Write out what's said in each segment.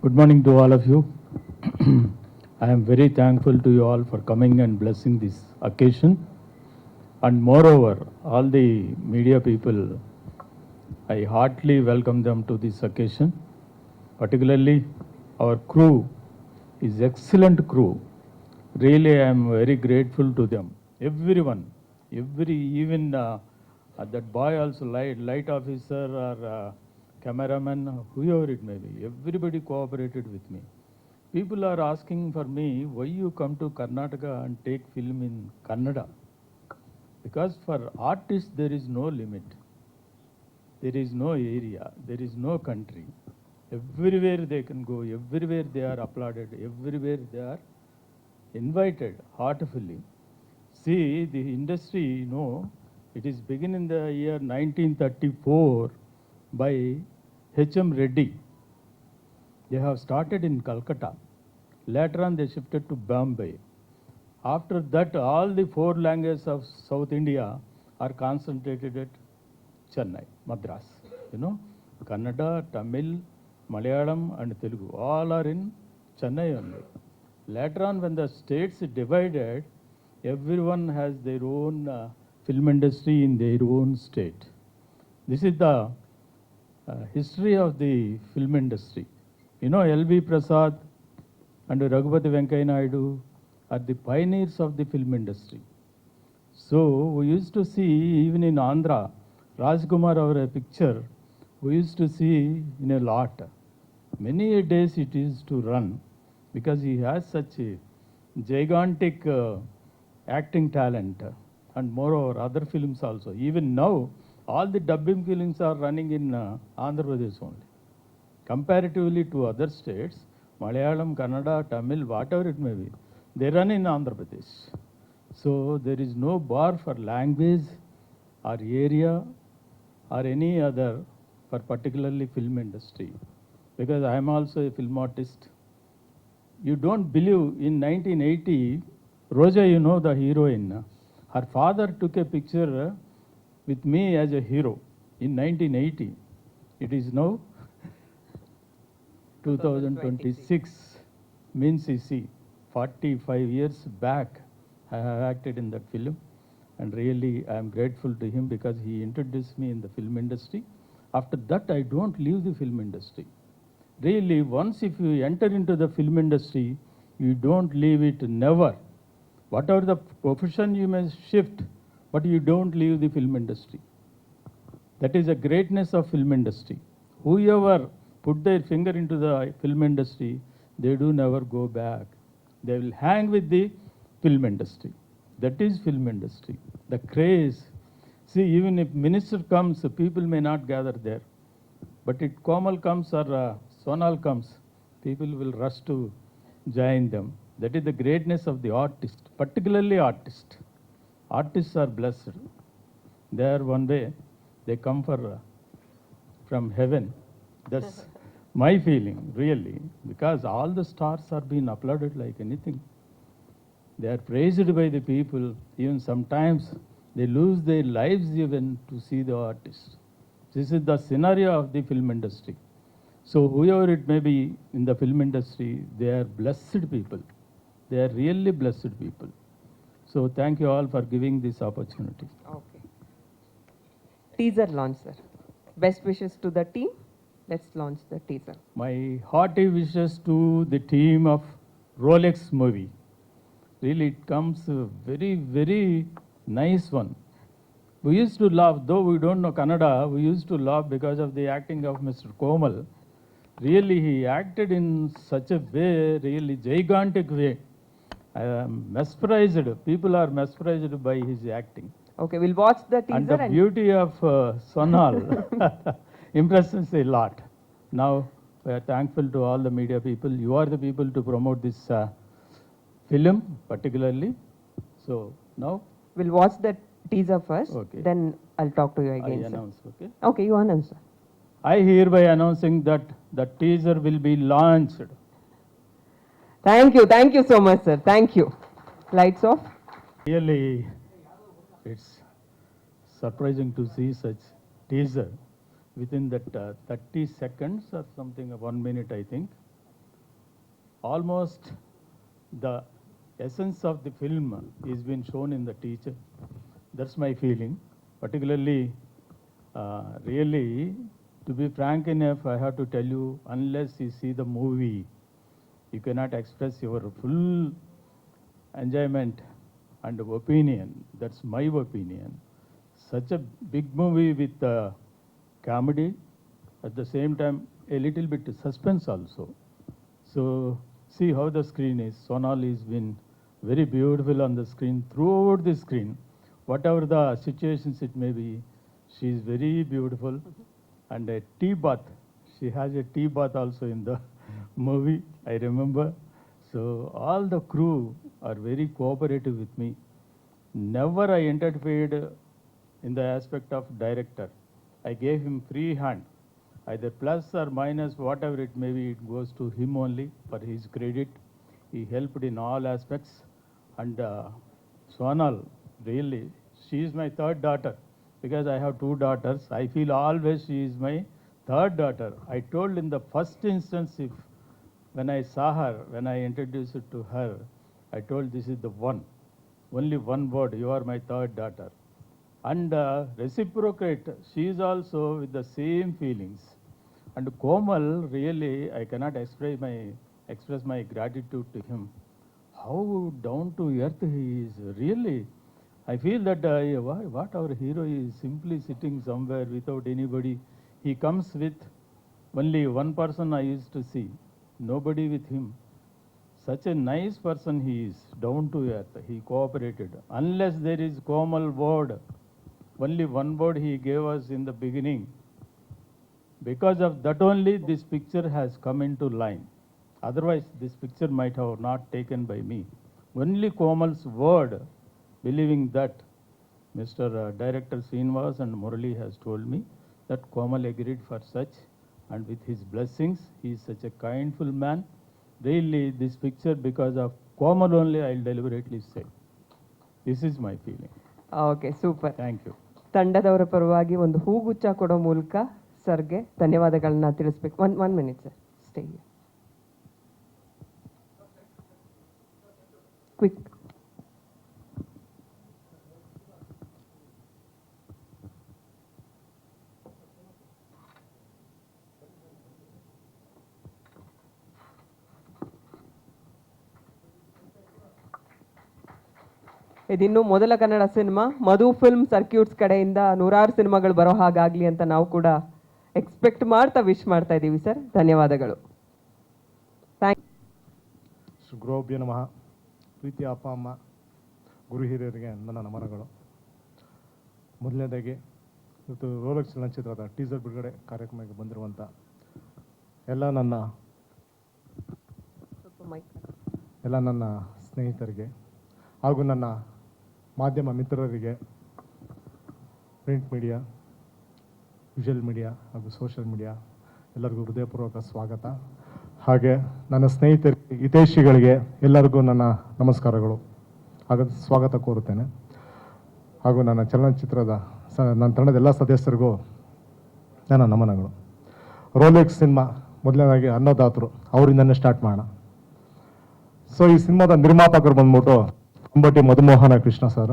Good morning to all of you. I am very thankful to you all for coming and blessing this occasion. And moreover, all the media people, I heartily welcome them to this occasion. Particularly, our crew is excellent crew. Really, I am very grateful to them. Everyone, even that boy also, light officer or cameraman, whoever it may be, everybody cooperated with me. People are asking for me, why you come to Karnataka and take film in Kannada? Because for artists there is no limit. There is no area, there is no country. Everywhere they can go, everywhere they are applauded, everywhere they are invited heartfully. See, the industry, it is begun in the year 1934 by H.M. Reddy. They have started in Calcutta. Later on, they shifted to Bombay. After that, all the four languages of South India are concentrated at Chennai, Madras. Kannada, Tamil, Malayalam, and Telugu all are in Chennai only. Later on, when the states divided, everyone has their own film industry in their own state. This is the history of the film industry. L.V. Prasad and Raghupati Venkaiah Naidu are the pioneers of the film industry. So we used to see, even in Andhra, Rajkumar, our picture, we used to see in a lot. Many days it is to run because he has such a gigantic acting talent, and moreover other films also. Even now, all the dubbing films are running in Andhra Pradesh only. Comparatively to other states, Malayalam, Kannada, Tamil, whatever it may be, they run in Andhra Pradesh. So there is no bar for language or area or any other for particularly film industry. Because I am also a film artist. You don't believe, in 1980, Roja, the heroine, her father took a picture with me as a hero in 1980. It is now 2026. Means you see, 45 years back I have acted in that film, and really I am grateful to him because he introduced me in the film industry. After that, I don't leave the film industry. Really, once if you enter into the film industry, you don't leave it, never. Whatever the profession you may shift, but you don't leave the film industry. That is the greatness of film industry. Whoever put their finger into the film industry, they do never go back. They will hang with the film industry. That is film industry. The craze. See, even if minister comes, people may not gather there. But if Komal comes or Sonal comes, people will rush to join them. That is the greatness of the artist, particularly artist. Artists are blessed. They are one way, they come from heaven. That's my feeling, really, because all the stars are being applauded like anything. They are praised by the people. Even sometimes they lose their lives even to see the artist. This is the scenario of the film industry. So whoever it may be in the film industry, they are blessed people. They are really blessed people. So thank you all for giving this opportunity. Okay. Teaser launch, sir. Best wishes to the team. Let's launch the teaser. My hearty wishes to the team of Rolex movie. Really, it comes a very, very nice one. We used to laugh, though we don't know Kannada, we used to laugh because of the acting of Mr. Komal. Really, he acted in such a way, really gigantic way. I am mesmerized. People are mesmerized by his acting. Okay, we'll watch the teaser. And the beauty of Sonal impresses a lot. Now, we are thankful to all the media people. You are the people to promote this film, particularly. So, now we'll watch the teaser first. Okay. Then I'll talk to you I again, sir. announce, okay? Okay, you announce, sir. I hereby announcing that the teaser will be launched. Thank you so much, sir. Thank you. Lights off. Really, it's surprising to see such teaser within that 30 seconds or something, 1 minute, I think. almost the essence of the film is been shown in the teacher. That's my feeling. Particularly, really, to be frank enough, I have to tell you, unless you see the movie, you cannot express your full enjoyment and opinion. That's my opinion. Such a big movie with comedy, at the same time a little bit suspense also. So see how the screen is. Sonal is been very beautiful on the screen, throughout the screen. Whatever the situations it may be, she is very beautiful. And a tea bath, she has a tea bath also in the movie, I remember. So all the crew are very cooperative with me. Never I interfered in the aspect of director. I gave him free hand. Either plus or minus, whatever it may be, it goes to him only for his credit. He helped in all aspects. And Sonal, really, she is my third daughter, because I have two daughters. I feel always she is my third daughter. I told in the first instance, when I saw her, when I introduced it to her, I told this is the one, only one word, you are my third daughter. And reciprocate, she is also with the same feelings. And Komal, really, I cannot express my gratitude to him. How down to earth he is, really. I feel that what our hero is simply sitting somewhere without anybody. He comes with only one person I used to see, nobody with him. Such a nice person he is, down to earth. He cooperated. Unless there is Komal word, only one word he gave us in the beginning. Because of that only this picture has come into line. Otherwise, this picture might have not taken by me. Only Komal's word, believing that Mr. Director Srinivas and Murali has told me that Komal agreed for such, and with his blessings, he is such a kindful man. Really, this picture, because of Komal only, I'll deliberately say. This is my feeling. Okay super. Thank you. ತಂಡದವರ ಪರವಾಗಿ ಒಂದು ಹೂಗುಚ್ಛ ಕೊಡೋ ಮೂಲಕ ಸರ್ಗೆ ಧನ್ಯವಾದಗಳನ್ನ ತಿಳಿಸ್ಬೇಕು. One minute sir, stay quick. ಇದಿನ್ನು ಮೊದಲ Kannada cinema. Madhu film circuits ಕಡೆಯಿಂದ ನೂರಾರು ಸಿನಿಮಾಗಳು ಬರೋ ಹಾಗಾಗಲಿ ಅಂತ ನಾವು ಕೂಡ ಎಕ್ಸ್ಪೆಕ್ಟ್ ಮಾಡ್ತಾ ವಿಶ್ ಮಾಡ್ತಾ ಇದ್ದೀವಿ ಸರ್. ಧನ್ಯವಾದಗಳು. ಗುರುಭ್ಯೋ ನಮಃ. ಪ್ರೀತಿಯ ಅಪ್ಪ ಅಮ್ಮ, ಗುರು ಹಿರಿಯರಿಗೆ ನನ್ನ ನಮನಗಳು. ಮೊದಲನೇದಾಗಿ ಇವತ್ತು ರೋಲೆಕ್ಸ್ ಚಲನಚಿತ್ರದ ಟೀಸರ್ ಬಿಡುಗಡೆ ಕಾರ್ಯಕ್ರಮಕ್ಕೆ ಬಂದಿರುವಂಥ ಎಲ್ಲ ನನ್ನ ಸ್ನೇಹಿತರಿಗೆ ಹಾಗೂ ನನ್ನ ಮಾಧ್ಯಮ ಮಿತ್ರರಿಗೆ, ಪ್ರಿಂಟ್ ಮೀಡಿಯಾ, ವಿಜುವಲ್ ಮೀಡಿಯಾ ಹಾಗೂ ಸೋಷಿಯಲ್ ಮೀಡಿಯಾ ಎಲ್ಲರಿಗೂ ಹೃದಯಪೂರ್ವಕ ಸ್ವಾಗತ. ಹಾಗೆ ನನ್ನ ಸ್ನೇಹಿತರಿಗೆ, ಹಿತೈಷಿಗಳಿಗೆ ಎಲ್ಲರಿಗೂ ನನ್ನ ನಮಸ್ಕಾರಗಳು ಹಾಗೂ ಸ್ವಾಗತ ಕೋರುತ್ತೇನೆ. ಹಾಗೂ ನನ್ನ ಚಲನಚಿತ್ರದ ನನ್ನ ತಂಡದ ಎಲ್ಲ ಸದಸ್ಯರಿಗೂ ನನ್ನ ನಮನಗಳು. ರೋಲೆಕ್ಸ್ ಸಿನಿಮಾ ಮೊದಲನೇದಾಗಿ ಅನ್ನದಾತರು ಅವರಿಂದನೇ ಸ್ಟಾರ್ಟ್ ಮಾಡೋಣ. ಸೊ ಈ ಸಿನಿಮಾದ ನಿರ್ಮಾಪಕರು ಬಂದ್ಬಿಟ್ಟು ಅಂಬಟಿ ಮಧುಮೋಹನ ಕೃಷ್ಣ ಸರ್.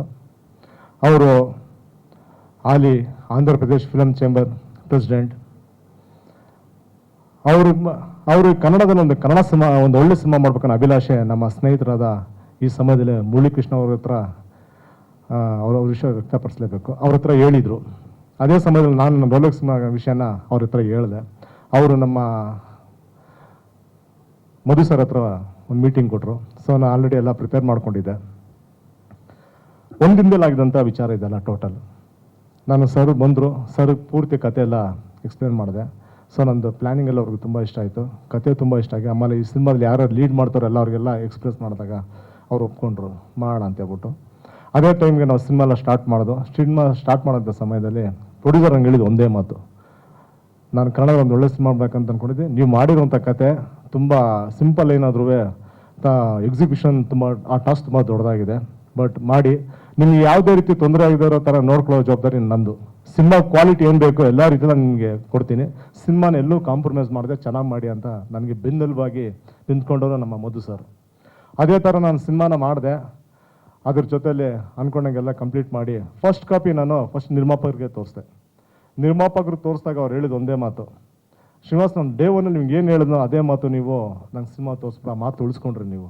ಅವರು ಹಾಲಿ Andhra Pradesh film chamber president. ಅವರು ಕನ್ನಡದಲ್ಲಿ ಕನ್ನಡ ಸಿನಿಮಾ, ಒಂದು ಒಳ್ಳೆ ಸಿನಿಮಾ ಮಾಡ್ಬೇಕನ್ನೋ ಅಭಿಲಾಷೆ ನಮ್ಮ ಸ್ನೇಹಿತರಾದ ಈ ಸಮಯದಲ್ಲಿ ಮುರಳೀಕೃಷ್ಣ ಅವ್ರ ಹತ್ರ ಅವ್ರ ವಿಷಯ ವ್ಯಕ್ತಪಡಿಸಲೇಬೇಕು. ಅವ್ರ ಹತ್ರ ಹೇಳಿದರು. ಅದೇ ಸಮಯದಲ್ಲಿ ನಾನು ನಮ್ಮ ರೋಲೆಕ್ಸ್ ಸಿನಿಮಾ ವಿಷಯನ ಅವ್ರ ಹತ್ರ ಹೇಳಿದೆ. ಅವರು ನಮ್ಮ ಮಧು ಸರ್ ಹತ್ರ ಒಂದು ಮೀಟಿಂಗ್ ಕೊಟ್ಟರು. ಸೊ ನಾನು ಆಲ್ರೆಡಿ ಎಲ್ಲ ಪ್ರಿಪೇರ್ ಮಾಡ್ಕೊಂಡಿದ್ದೆ. ಒಂದು ದಿನದಲ್ಲಿ ಆಗಿದಂಥ ವಿಚಾರ ಇದೆಲ್ಲ ಟೋಟಲ್. ನಾನು ಸರ್ ಬಂದರು, ಸರ್ ಪೂರ್ತಿ ಕತೆ ಎಲ್ಲ ಎಕ್ಸ್ಪ್ಲೇನ್ ಮಾಡಿದೆ. ಸೊ ನಂದು ಪ್ಲ್ಯಾನಿಂಗ್ ಎಲ್ಲ ಅವ್ರಿಗೆ ತುಂಬ ಇಷ್ಟ ಆಯಿತು, ಕತೆ ತುಂಬ ಇಷ್ಟ ಆಗಿ. ಆಮೇಲೆ ಈ ಸಿನಿಮಾದಲ್ಲಿ ಯಾರು ಲೀಡ್ ಮಾಡ್ತಾರೋ ಎಲ್ಲ ಅವ್ರಿಗೆಲ್ಲ ಎಕ್ಸ್ಪ್ರೆಸ್ ಮಾಡಿದಾಗ ಅವ್ರು ಒಪ್ಕೊಂಡ್ರು ಮಾಡೋಣ ಅಂತ ಹೇಳ್ಬಿಟ್ಟು. ಅದೇ ಟೈಮ್ಗೆ ನಾವು ಸಿನಿಮಾ ಎಲ್ಲ ಸ್ಟಾರ್ಟ್ ಮಾಡೋಂಥ ಸಮಯದಲ್ಲಿ ಪ್ರೊಡ್ಯೂಸರ್ ಹಂಗೆ ಹೇಳಿದ್ದು ಒಂದೇ ಮಾತು, ನಾನು ಕನ್ನಡ ಒಂದು ಒಳ್ಳೆ ಸಿನಿಮಾ ಮಾಡ್ಬೇಕಂತ ಅಂದ್ಕೊಂಡಿದ್ದೆ. ನೀವು ಮಾಡಿರುವಂಥ ಕತೆ ತುಂಬ ಸಿಂಪಲ್ ಏನಾದ್ರೂ ಎಕ್ಸಿಕ್ಯೂಷನ್ ತುಂಬ, ಆ ಟಾಸ್ಕ್ ತುಂಬ ದೊಡ್ಡದಾಗಿದೆ. ಬಟ್ ಮಾಡಿ ನಿಮ್ಗೆ ಯಾವುದೇ ರೀತಿ ತೊಂದರೆ ಆಗಿರೋ ಥರ ನೋಡ್ಕೊಳ್ಳೋ ಜವಾಬ್ದಾರಿ ನಂದು. ಸಿನಿಮಾ ಕ್ವಾಲಿಟಿ ಏನು ಬೇಕೋ ಎಲ್ಲ ರೀತಿಯಲ್ಲಿ ನಿಮಗೆ ಕೊಡ್ತೀನಿ. ಸಿನಿಮಾನ ಎಲ್ಲೂ ಕಾಂಪ್ರಮೈಸ್ ಮಾಡಿದೆ, ಚೆನ್ನಾಗಿ ಮಾಡಿ ಅಂತ ನನಗೆ ಬೆನ್ನೆಲುಬಾಗಿ ನಿಂತ್ಕೊಂಡವರು ನಮ್ಮ ಮಧು ಸರ್. ಅದೇ ಥರ ನಾನು ಸಿನಿಮಾನ ಮಾಡಿದೆ. ಅದ್ರ ಜೊತೆಲಿ ಅಂದ್ಕೊಂಡಂಗೆಲ್ಲ ಕಂಪ್ಲೀಟ್ ಮಾಡಿ ಫಸ್ಟ್ ಕಾಪಿ ನಾನು ಫಸ್ಟ್ ನಿರ್ಮಾಪಕರಿಗೆ ತೋರಿಸ್ದೆ. ನಿರ್ಮಾಪಕರು ತೋರಿಸಿದಾಗ ಅವ್ರು ಹೇಳಿದ ಒಂದೇ ಮಾತು, ಶ್ರೀನಿವಾಸ್, ನಾನು ಡೇ ಒನ್ನಲ್ಲಿ ನಿಮ್ಗೆ ಏನು ಹೇಳಿದ್ನೋ ಅದೇ ಮಾತು ನೀವು ನಂಗೆ ಸಿನಿಮಾ ತೋರಿಸ್ಬಿಡ, ಆ ಮಾತು ಉಳಿಸ್ಕೊಂಡ್ರಿ ನೀವು.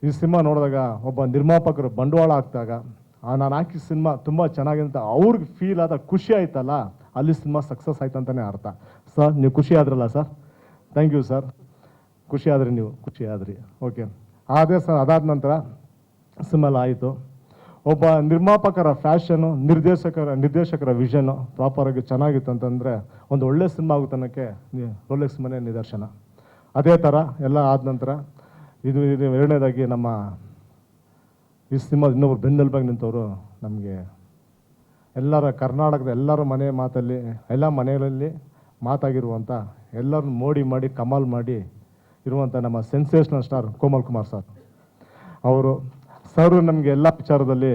ಈ ಸಿನಿಮಾ ನೋಡಿದಾಗ ಒಬ್ಬ ನಿರ್ಮಾಪಕರು ಬಂಡವಾಳ ಹಾಕಿದಾಗ ನಾನು ಹಾಕಿ ಸಿನಿಮಾ ತುಂಬ ಚೆನ್ನಾಗಿದೆ ಅಂತ ಅವ್ರಿಗೆ ಫೀಲ್ ಆದ ಖುಷಿ ಆಯ್ತಲ್ಲ, ಅಲ್ಲಿ ಸಿನಿಮಾ ಸಕ್ಸಸ್ ಆಯ್ತು ಅಂತಲೇ ಅರ್ಥ. ಸರ್ ನೀವು ಖುಷಿ ಆದ್ರಲ್ಲ ಸರ್? Thank you sir. ಖುಷಿ ಆದ್ರಿ, ನೀವು ಖುಷಿ ಆದ್ರಿ. ಓಕೆ, ಅದೇ ಸರ್. ಅದಾದ ನಂತರ ಸಿನಿಮಾ ಆಯಿತು. ಒಬ್ಬ ನಿರ್ಮಾಪಕರ ಫ್ಯಾಷನು, ನಿರ್ದೇಶಕರ ವಿಷನು ಪ್ರಾಪರಾಗಿ ಚೆನ್ನಾಗಿತ್ತು ಅಂತಂದರೆ ಒಂದು ಒಳ್ಳೆ ಸಿನಿಮಾ ಆಗುತ್ತೆ ಅನ್ನೋಕ್ಕೆ ರೋಲೆಕ್ಸ್ ಮನೆ ನಿದರ್ಶನ. ಅದೇ ಥರ ಎಲ್ಲ ಆದ ನಂತರ ಇದು ಎರಡನೇದಾಗಿ ನಮ್ಮ ಈ ಸಿನಿಮಾ ಇನ್ನೊಬ್ರು ಬೆನ್ನೆಲುಬಾಗಿ ನಿಂತವರು ನಮಗೆ ಎಲ್ಲರ ಕರ್ನಾಟಕದ ಎಲ್ಲರ ಮನೆ ಮಾತಲ್ಲಿ, ಎಲ್ಲ ಮನೆಯಲ್ಲಿ ಮಾತಾಗಿರುವಂಥ, ಎಲ್ಲರನ್ನು ಮೋಡಿ ಮಾಡಿ ಕಮಾಲ್ ಮಾಡಿ ಇರುವಂಥ ನಮ್ಮ sensational star Komal Kumar sir ಅವರು. ಸರ್ ನಮಗೆ ಎಲ್ಲ ವಿಚಾರದಲ್ಲಿ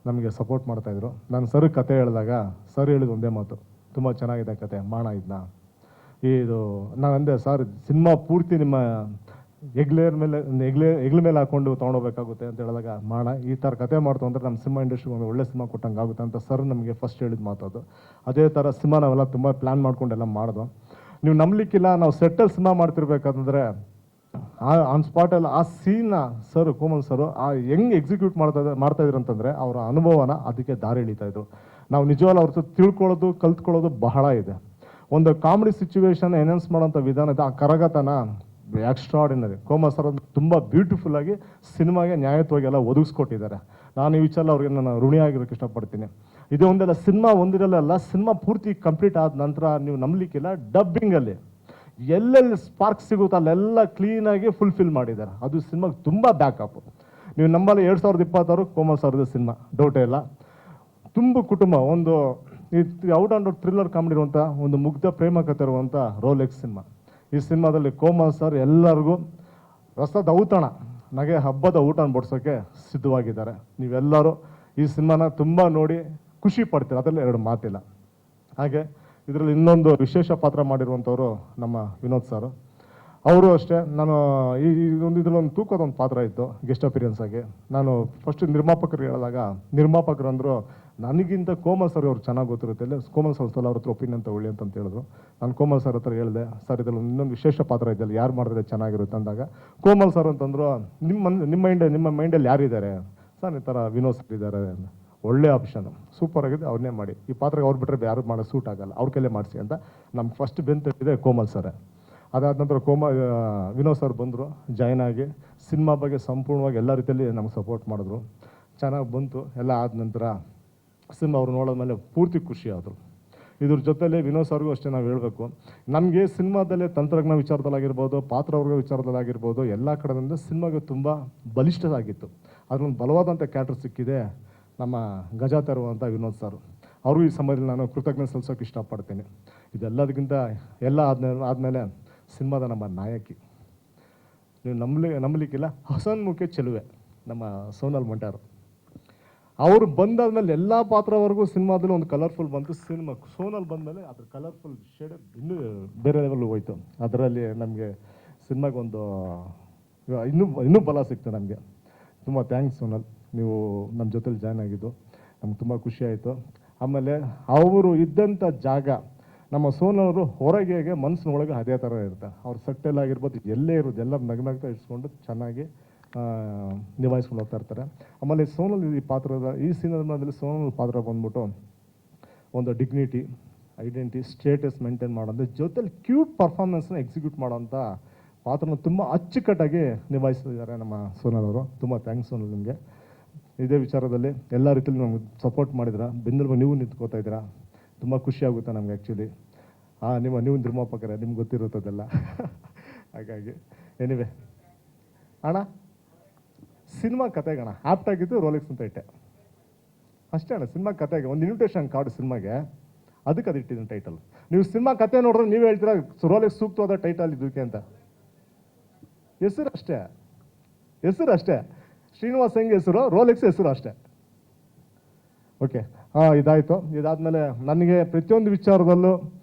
ನಮಗೆ ಸಪೋರ್ಟ್ ಮಾಡ್ತಾಯಿದ್ರು. ನಾನು ಸರ್ ಕತೆ ಹೇಳಿದಾಗ ಸರ್ ಹೇಳಿದ ಒಂದೇ ಮಾತು, ತುಂಬ ಚೆನ್ನಾಗಿದೆ ಕತೆ, ಮಾಡೋಣ ಇದನ್ನ. ಇದು ನಾನು ಅಂದೆ, ಸರ್ ಸಿನಿಮಾ ಪೂರ್ತಿ ನಿಮ್ಮ ಹೆಗ್ಲ ಮೇಲೆ ಹಾಕ್ಕೊಂಡು ತೊಗೊಂಡೋಗ್ಬೇಕಾಗುತ್ತೆ ಅಂತ ಹೇಳಿದಾಗ, ಮಾಡೋಣ ಈ ಥರ ಕತೆ ಮಾಡ್ತು ಅಂದರೆ ನಮ್ಮ ಸಿನಿಮಾ ಇಂಡಸ್ಟ್ರಿಗೆ ಒಂದು ಒಳ್ಳೆ ಸಿನಿಮಾ ಕೊಟ್ಟಂಗೆ ಆಗುತ್ತೆ ಅಂತ ಸರ್ ನಮಗೆ ಫಸ್ಟ್ ಹೇಳಿದ ಮಾತದು. ಅದೇ ಥರ ಸಿನಿಮಾ ನಾವೆಲ್ಲ ತುಂಬ ಪ್ಲ್ಯಾನ್ ಮಾಡ್ಕೊಂಡೆಲ್ಲ ಮಾಡಿದ್ವು. ನೀವು ನಂಬಲಿಕ್ಕಿಲ್ಲ, ನಾವು ಸೆಟ್ಟಲ್ಲಿ ಸಿನಿಮಾ ಮಾಡ್ತಿರ್ಬೇಕಂದ್ರೆ ಆನ್ ಸ್ಪಾಟಲ್ಲಿ ಆ ಸೀನ್ನ ಸರ್ ಕೋಮಲ್ ಸರು ಹೆಂಗೆ ಎಕ್ಸಿಕ್ಯೂಟ್ ಮಾಡ್ತಾಯಿದ್ರು ಅಂತಂದರೆ ಅವರ ಅನುಭವನ ಅದಕ್ಕೆ ದಾರಿ ಎಳಿತಾಯಿದ್ರು. ನಾವು ನಿಜವಾಗ್ಲೂ ಅವ್ರ ತಿಳ್ಕೊಳ್ಳೋದು ಕಲ್ತ್ಕೊಳ್ಳೋದು ಬಹಳ ಇದೆ. ಒಂದು ಕಾಮಿಡಿ ಸಿಚುವೇಶನ್ ಎನ್ಹಾನ್ಸ್ ಮಾಡೋಂಥ ವಿಧಾನ ಇದೆ, ಆ ಕರಗತನ ಎಕ್ಸ್ಟ್ರಾರ್ಡಿನರಿ. ಕೋಮಲ್ ಸರ್ ತುಂಬ ಬ್ಯೂಟಿಫುಲ್ಲಾಗಿ ಸಿನಿಮಾಗೆ ನ್ಯಾಯತ್ವವಾಗಿ ಎಲ್ಲ ಒದಗಿಸ್ಕೊಟ್ಟಿದ್ದಾರೆ. ನಾನು ಈ ವಿಚಾರ ಅವ್ರಿಗೆ ನಾನು ಋಣಿಯಾಗಿರೋಕ್ಕೆ ಇಷ್ಟಪಡ್ತೀನಿ. ಇದೇ ಒಂದೆಲ್ಲ ಸಿನಿಮಾ ಒಂದಿರಲ್ಲ, ಸಿನಿಮಾ ಪೂರ್ತಿ ಕಂಪ್ಲೀಟ್ ಆದ ನಂತರ ನೀವು ನಂಬಲಿಕ್ಕಿಲ್ಲ, ಡಬ್ಬಿಂಗಲ್ಲಿ ಎಲ್ಲೆಲ್ಲಿ ಸ್ಪಾರ್ಕ್ ಸಿಗುತ್ತೋ ಅಲ್ಲೆಲ್ಲ ಕ್ಲೀನಾಗಿ ಫುಲ್ಫಿಲ್ ಮಾಡಿದ್ದಾರೆ. ಅದು ಸಿನಿಮಾಗೆ ತುಂಬ ಬ್ಯಾಕಪ್. ನೀವು ನಂಬಲ್ಲಿ 2026 ಕೋಮಲ್ ಸರ್ದು ಸಿನಿಮಾ, ಡೌಟೇ ಇಲ್ಲ. ತುಂಬ ಕುಟುಂಬ, ಒಂದು out and out thriller comedy ಇರುವಂಥ, ಒಂದು ಮುಗ್ಧ ಪ್ರೇಮ ಕಥೆ ಇರುವಂಥ ರೋಲೆಕ್ಸ್ ಸಿನಿಮಾ. ಈ ಸಿನಿಮಾದಲ್ಲಿ ಕೋಮಲ್ ಸರ್ ಎಲ್ಲರಿಗೂ ರಸದ ಔತಣ, ನಗೆ ಹಬ್ಬದ ಊಟನ ಬಡಿಸೋಕ್ಕೆ ಸಿದ್ಧವಾಗಿದ್ದಾರೆ. ನೀವೆಲ್ಲರೂ ಈ ಸಿನಿಮಾನ ತುಂಬ ನೋಡಿ ಖುಷಿ ಪಡ್ತೀರ, ಅದರಲ್ಲಿ ಎರಡು ಮಾತಿಲ್ಲ. ಹಾಗೆ ಇದರಲ್ಲಿ ಇನ್ನೊಂದು ವಿಶೇಷ ಪಾತ್ರ ಮಾಡಿರುವಂಥವ್ರು ನಮ್ಮ ವಿನೋದ್ ಸರ್. ಅವರು ಅಷ್ಟೇ, ನಾನು ಇದರಲ್ಲೊಂದು ತೂಕದೊಂದು ಪಾತ್ರ ಇತ್ತು ಗೆಸ್ಟ್ ಅಪಿರಿಯನ್ಸ್ ಆಗಿ. ನಾನು ಫಸ್ಟ್ ನಿರ್ಮಾಪಕರಿಗೆ ಹೇಳಿದಾಗ ನಿರ್ಮಾಪಕರು ಅಂದರು, ನನಗಿಂತ ಕೋಮಲ್ ಸರ್ ಅವ್ರು ಚೆನ್ನಾಗಿ ಗೊತ್ತಿರುತ್ತೆ, ಇಲ್ಲ ಕೋಮಲ್ ಸರ್ ಸಲ ಅವ್ರ ಹತ್ರ ಒಪಿನಿಯನ್ ತಗೊಳ್ಳಿ ಅಂತ ಹೇಳಿದ್ರು. ನಾನು ಕೋಮಲ್ ಸರ್ ಹತ್ರ ಹೇಳಿದೆ, ಸರ್ ಇದರಲ್ಲಿ ಇನ್ನೊಂದು ವಿಶೇಷ ಪಾತ್ರ ಇದೆಯಲ್ಲ, ಯಾರು ಮಾಡಿದ್ರೆ ಚೆನ್ನಾಗಿರುತ್ತೆ ಅಂದಾಗ ಕೋಮಲ್ ಸರ್ ಅಂತಂದರು, ನಿಮ್ಮ ಮೈಂಡಲ್ಲಿ ಯಾರಿದ್ದಾರೆ ಸರ್? ಈ ಥರ ವಿನೋದ್ ಸರ್ ಇದ್ದಾರೆ, ಒಳ್ಳೆ ಆಪ್ಷನ್, ಸೂಪರ್ ಆಗಿದೆ, ಅವ್ರನ್ನೇ ಮಾಡಿ. ಈ ಪಾತ್ರಕ್ಕೆ ಅವ್ರು ಬಿಟ್ಟರೆ ಯಾರು ಮಾಡೋ ಸೂಟ್ ಆಗಲ್ಲ, ಅವ್ರ ಕೈಲೇ ಮಾಡಿಸಿ ಅಂತ ನಮ್ಗೆ ಫಸ್ಟ್ ಬೆಂತಿದೆ ಕೋಮಲ್ ಸರ್. ಅದಾದ ನಂತರ ವಿನೋದ್ ಸರ್ ಬಂದರು, ಜಾಯ್ನ್ ಆಗಿ ಸಿನಿಮಾ ಬಗ್ಗೆ ಸಂಪೂರ್ಣವಾಗಿ ಎಲ್ಲ ರೀತಿಯಲ್ಲಿ ನಮ್ಗೆ ಸಪೋರ್ಟ್ ಮಾಡಿದ್ರು. ಚೆನ್ನಾಗಿ ಬಂತು. ಎಲ್ಲ ಆದ ನಂತರ ಸಿನಿಮಾ ಅವ್ರು ನೋಡೋದ್ಮೇಲೆ ಪೂರ್ತಿ ಖುಷಿ ಆದರು. ಇದ್ರ ಜೊತೆಲಿ ವಿನೋದ್ ಸರ್ಗೂ ಅಷ್ಟೇ ನಾವು ಹೇಳಬೇಕು, ನಮಗೆ ಸಿನಿಮಾದಲ್ಲಿ ತಂತ್ರಜ್ಞಾನ ವಿಚಾರದಲ್ಲಾಗಿರ್ಬೋದು, ಪಾತ್ರವರ್ಗ ವಿಚಾರದಲ್ಲಾಗಿರ್ಬೋದು, ಎಲ್ಲ ಕಡೆಯಿಂದ ಸಿನಿಮಾಗೆ ತುಂಬ ಬಲಿಷ್ಠವಾಗಿತ್ತು. ಅದರೊಂದು ಬಲವಾದಂಥ ಕ್ಯಾರೆಕ್ಟರ್ ಸಿಕ್ಕಿದೆ ನಮ್ಮ ಗಜ ತರುವಂಥ ವಿನೋದ್ ಸರ್. ಅವರು ಈ ಸಮಯದಲ್ಲಿ ನಾನು ಕೃತಜ್ಞತೆ ಸಲ್ಲಿಸೋಕೆ ಇಷ್ಟಪಡ್ತೀನಿ. ಇದೆಲ್ಲದಕ್ಕಿಂತ ಎಲ್ಲ ಆದಮೇಲೆ ಸಿನಿಮಾದ ನಮ್ಮ ನಾಯಕಿ, ನೀವು ನಂಬಲಿಕ್ಕಿಲ್ಲ, ಹಸನ್ಮುಖಿ ಚೆಲುವೆ ನಮ್ಮ ಸೋನಲ್ ಮಂಟ್ಯಾರು. ಅವರು ಬಂದಾದ್ಮೇಲೆ ಎಲ್ಲ ಪಾತ್ರವರೆಗೂ ಸಿನಿಮಾದಲ್ಲಿ ಒಂದು ಕಲರ್ಫುಲ್ ಬಂತು. ಸಿನಿಮಾ ಸೋನಲ್ ಬಂದಮೇಲೆ ಅದ್ರ ಕಲರ್ಫುಲ್ ಶೇಡ್ ಇನ್ನೂ ಬೇರೆ ಲೆವೆಲ್ ಹೋಯ್ತು. ಅದರಲ್ಲಿ ನಮಗೆ ಸಿನಿಮಾಗೆ ಒಂದು ಇನ್ನೂ ಬಲ ಸಿಕ್ತು ನಮಗೆ. ತುಂಬ ಥ್ಯಾಂಕ್ಸ್ ಸೋನಲ್, ನೀವು ನಮ್ಮ ಜೊತೆಲಿ ಜಾಯ್ನ್ ಆಗಿದ್ದು ನಮ್ಗೆ ತುಂಬ ಖುಷಿ ಆಯಿತು. ಆಮೇಲೆ ಅವರು ಇದ್ದಂಥ ಜಾಗ, ನಮ್ಮ ಸೋನವರು ಹೊರಗೆ ಮನಸ್ಸಿನೊಳಗೆ ಅದೇ ಥರ ಇರುತ್ತೆ. ಅವ್ರ ಸಟ್ಟೆಲ್ಲಾಗಿರ್ಬೋದು, ಎಲ್ಲೇ ಇರೋದು ಎಲ್ಲ ನಗ್ನಗ್ತಾ ಇಟ್ಸ್ಕೊಂಡು ಚೆನ್ನಾಗಿ ನಿಭಾಯಿಸ್ಕೊಂಡು ಹೋಗ್ತಾ ಇರ್ತಾರೆ. ಆಮೇಲೆ ಸೋನಲ್ ಈ ಸಿನಿಮಾದಲ್ಲಿ ಸೋನಲ್ ಪಾತ್ರ ಬಂದ್ಬಿಟ್ಟು ಒಂದು ಡಿಗ್ನಿಟಿ, ಐಡೆಂಟಿಟಿ, ಸ್ಟೇಟಸ್ ಮೇಂಟೈನ್ ಮಾಡೋದು, ಜೊತೆಲಿ ಕ್ಯೂಟ್ ಪರ್ಫಾರ್ಮೆನ್ಸ್ನ ಎಕ್ಸಿಕ್ಯೂಟ್ ಮಾಡೋಂಥ ಪಾತ್ರನ ತುಂಬ ಅಚ್ಚುಕಟ್ಟಾಗಿ ನಿಭಾಯಿಸಿದ್ದಾರೆ ನಮ್ಮ ಸೋನಲ್ ಅವರು. ತುಂಬ ಥ್ಯಾಂಕ್ಸ್ ಸೋನಲ್ ನಿಮಗೆ. ಇದೇ ವಿಚಾರದಲ್ಲಿ ಎಲ್ಲ ರೀತಿಯಲ್ಲಿ ನಮ್ಗೆ ಸಪೋರ್ಟ್ ಮಾಡಿದ್ರ, ಬೆನ್ನೆಲುಬು ನೀವು ನಿಂತ್ಕೋತಾ ಇದ್ದೀರಾ, ತುಂಬ ಖುಷಿ ಆಗುತ್ತೆ ನಮ್ಗೆ ಆ್ಯಕ್ಚುಲಿ. ನೀವು ನಿರ್ಮಾಪಕರೇ, ನಿಮ್ಗೆ ಗೊತ್ತಿರುತ್ತದೆಲ್ಲ. ಹಾಗಾಗಿ ಎನಿವೆ ಅಣ್ಣ, ಸಿನಿಮಾ ಕತೆಗಣ ಆಪ್ಟಾಗಿದ್ದು ರೋಲೆಕ್ಸ್ ಅಂತ ಇಟ್ಟೆ ಅಷ್ಟೇ ಅಣ್ಣ. ಸಿನಿಮಾ ಕತೆಗೆ ಒಂದು ಇನ್ವಿಟೇಷನ್ ಕಾರ್ಡ್ ಸಿನಿಮಾಗೆ, ಅದಕ್ಕೆ ಅದು ಇಟ್ಟಿದ್ದೀನಿ ಟೈಟಲ್. ನೀವು ಸಿನಿಮಾ ಕತೆ ನೋಡಿದ್ರೆ ನೀವು ಹೇಳ್ತೀರಾ ರೋಲೆಕ್ಸ್ ಸೂಕ್ತವಾದ ಟೈಟಲ್ ಇದಕ್ಕೆ ಅಂತ. ಹೆಸರು ಅಷ್ಟೇ, ಶ್ರೀನಿವಾಸ್ ಹೆಂಗೆ ಹೆಸರು, ರೋಲೆಕ್ಸ್ ಹೆಸರು ಅಷ್ಟೇ. ಓಕೆ, ಇದಾಯಿತು. ಇದಾದಮೇಲೆ ನನಗೆ ಪ್ರತಿಯೊಂದು ವಿಚಾರದಲ್ಲೂ